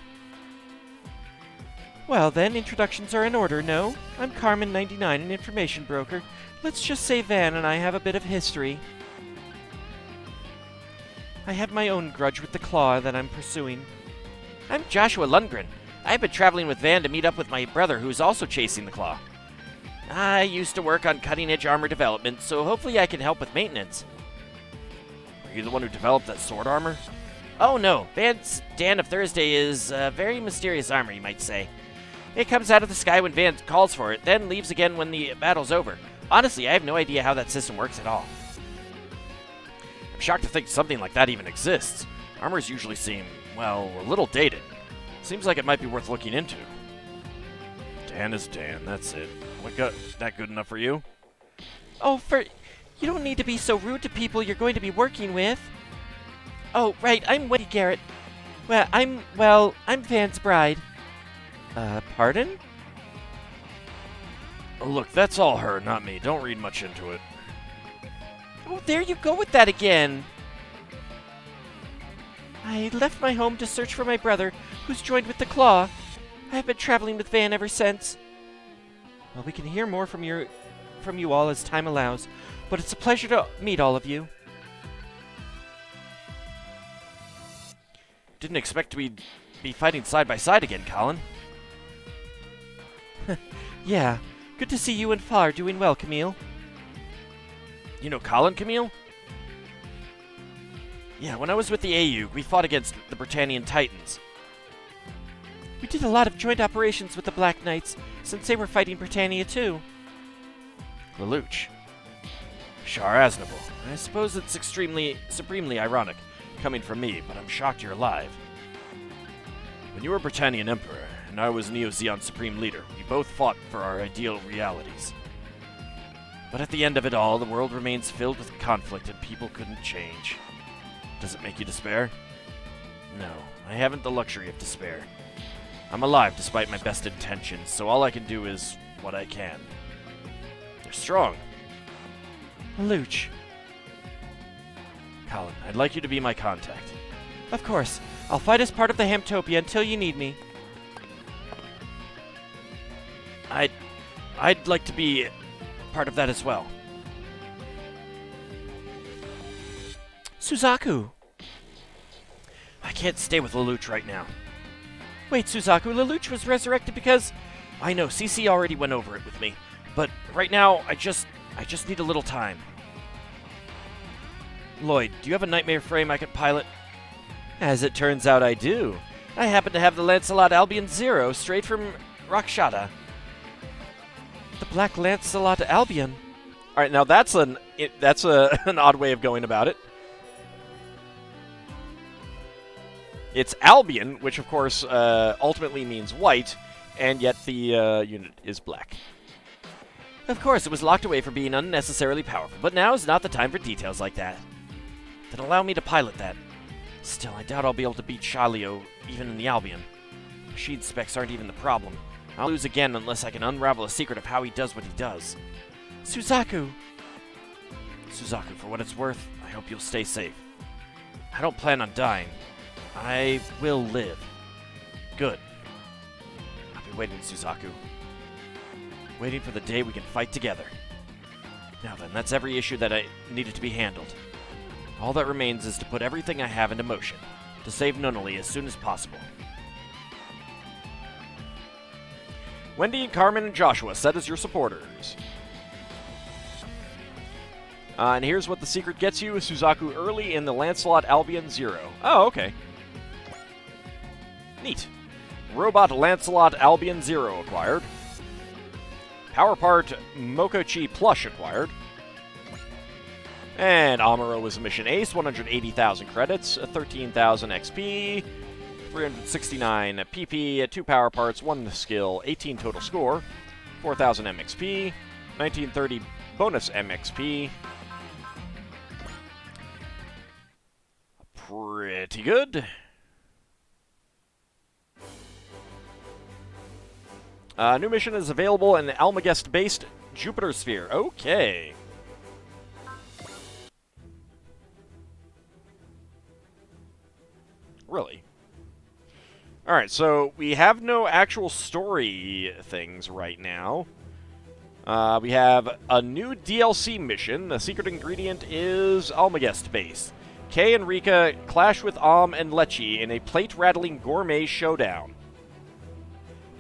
Well then, introductions are in order, no? I'm Carmen99, an information broker. Let's just say Van and I have a bit of history. I have my own grudge with the Claw that I'm pursuing. I'm Joshua Lundgren. I've been traveling with Van to meet up with my brother, who's also chasing the Claw. I used to work on cutting-edge armor development, so hopefully I can help with maintenance. Are you the one who developed that sword armor? Oh no, Van's Dan of Thursday is very mysterious armor, you might say. It comes out of the sky when Van calls for it, then leaves again when the battle's over. Honestly, I have no idea how that system works at all. I'm shocked to think something like that even exists. Armors usually seem, well, a little dated. Seems like it might be worth looking into. Dan is Dan, that's it. That good enough for you? Oh, you don't need to be so rude to people you're going to be working with. Oh, right, I'm Wendy Garrett. I'm Van's bride. Pardon? Oh, look, that's all her, not me. Don't read much into it. Oh, there you go with that again. I left my home to search for my brother, who's joined with the Claw. I've been traveling with Van ever since. Well, we can hear more from you all as time allows, but it's a pleasure to meet all of you. Didn't expect to be fighting side by side again, Colin. Yeah, good to see you and Far doing well, Camille. You know Colin, Camille? Yeah, when I was with the AU, we fought against the Britannian Titans. We did a lot of joint operations with the Black Knights, since they were fighting Britannia too. Lelouch. Shar Aznable. I suppose it's supremely ironic, coming from me, but I'm shocked you're alive. When you were Britannian Emperor, and I was Neo-Zeon Supreme Leader, we both fought for our ideal realities. But at the end of it all, the world remains filled with conflict and people couldn't change. Does it make you despair? No, I haven't the luxury of despair. I'm alive despite my best intentions, so all I can do is what I can. You're strong. Lelouch. Colin, I'd like you to be my contact. Of course. I'll fight as part of the Hamtopia until you need me. I'd like to be part of that as well. Suzaku. I can't stay with Lelouch right now. Wait, Suzaku, Lelouch was resurrected because... I know, CC already went over it with me. But right now, I just need a little time. Lloyd, do you have a nightmare frame I could pilot? As it turns out, I do. I happen to have the Lancelot Albion Zero straight from Rakshata. The Black Lancelot Albion. All right, now that's an odd way of going about it. It's Albion, which of course ultimately means white, and yet the unit is black. Of course, it was locked away for being unnecessarily powerful, but now is not the time for details like that. Then allow me to pilot that. Still, I doubt I'll be able to beat Shalio, even in the Albion. Machine specs aren't even the problem. I'll lose again unless I can unravel a secret of how he does what he does. Suzaku! Suzaku, for what it's worth, I hope you'll stay safe. I don't plan on dying. I will live. Good. I'll be waiting, Suzaku. Waiting for the day we can fight together. Now then, that's every issue that I needed to be handled. All that remains is to put everything I have into motion, to save Nunnally as soon as possible. Wendy and Carmen and Joshua set as your supporters. And here's what the secret gets you: Suzaku early in the Lancelot Albion Zero. Oh, okay. Neat. Robot Lancelot Albion Zero acquired. Power Part Mokochi Plush acquired. And Amuro was a mission ace, 180,000 credits, 13,000 XP, 369 PP, 2 power parts, 1 skill, 18 total score, 4,000 MXP, 1930 bonus MXP. Pretty good. New mission is available in Almagest-based Jupiter Sphere. Okay. Really? Alright, so we have no actual story things right now. We have a new DLC mission. The secret ingredient is Almagest base. Kay and Rika clash with and Lechi in a plate-rattling gourmet showdown.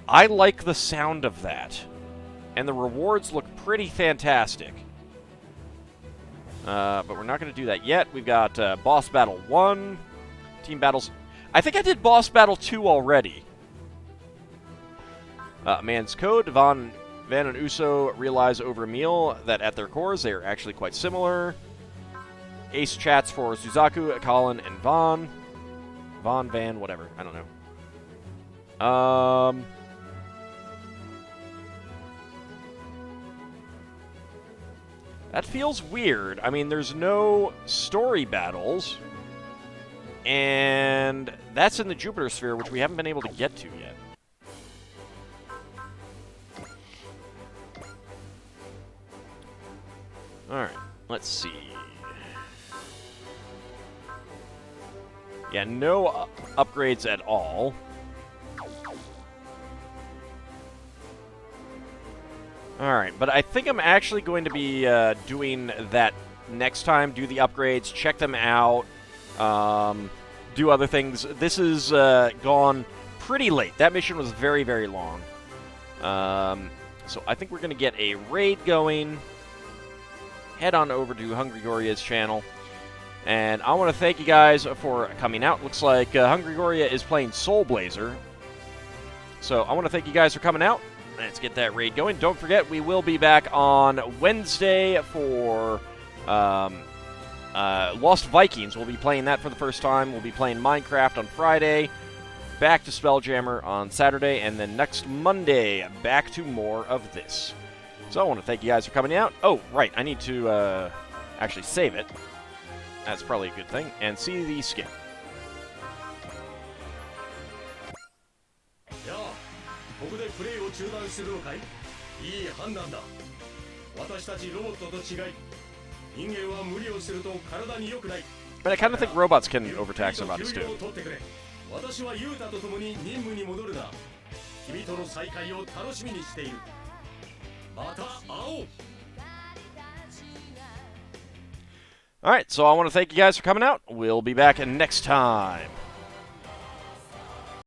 I like the sound of that. And the rewards look pretty fantastic. But we're not going to do that yet. We've got Boss Battle 1, Team Battles. I think I did Boss Battle 2 already. Man's Code. Van and Uso realize over a meal that at their cores they are actually quite similar. Ace chats for Suzaku, Colin, and Van. Van, whatever. I don't know. That feels weird. I mean, there's no story battles. And that's in the Jupiter Sphere, which we haven't been able to get to yet. Alright, let's see. Yeah, no upgrades at all. Alright, but I think I'm actually going to be doing that next time. Do the upgrades, check them out, do other things. This is gone pretty late. That mission was very, very long. So I think we're going to get a raid going. Head on over to Hungry Goria's channel. And I want to thank you guys for coming out. Looks like Hungry Goria is playing Soul Blazer. So I want to thank you guys for coming out. Let's get that raid going. Don't forget, we will be back on Wednesday for Lost Vikings. We'll be playing that for the first time. We'll be playing Minecraft on Friday. Back to Spelljammer on Saturday. And then next Monday, back to more of this. So I want to thank you guys for coming out. Oh, right. I need to actually save it. That's probably a good thing. And see the skin. But I kind of think robots can overtax their bodies too. Alright, so I want to thank you guys for coming out. We'll be back next time.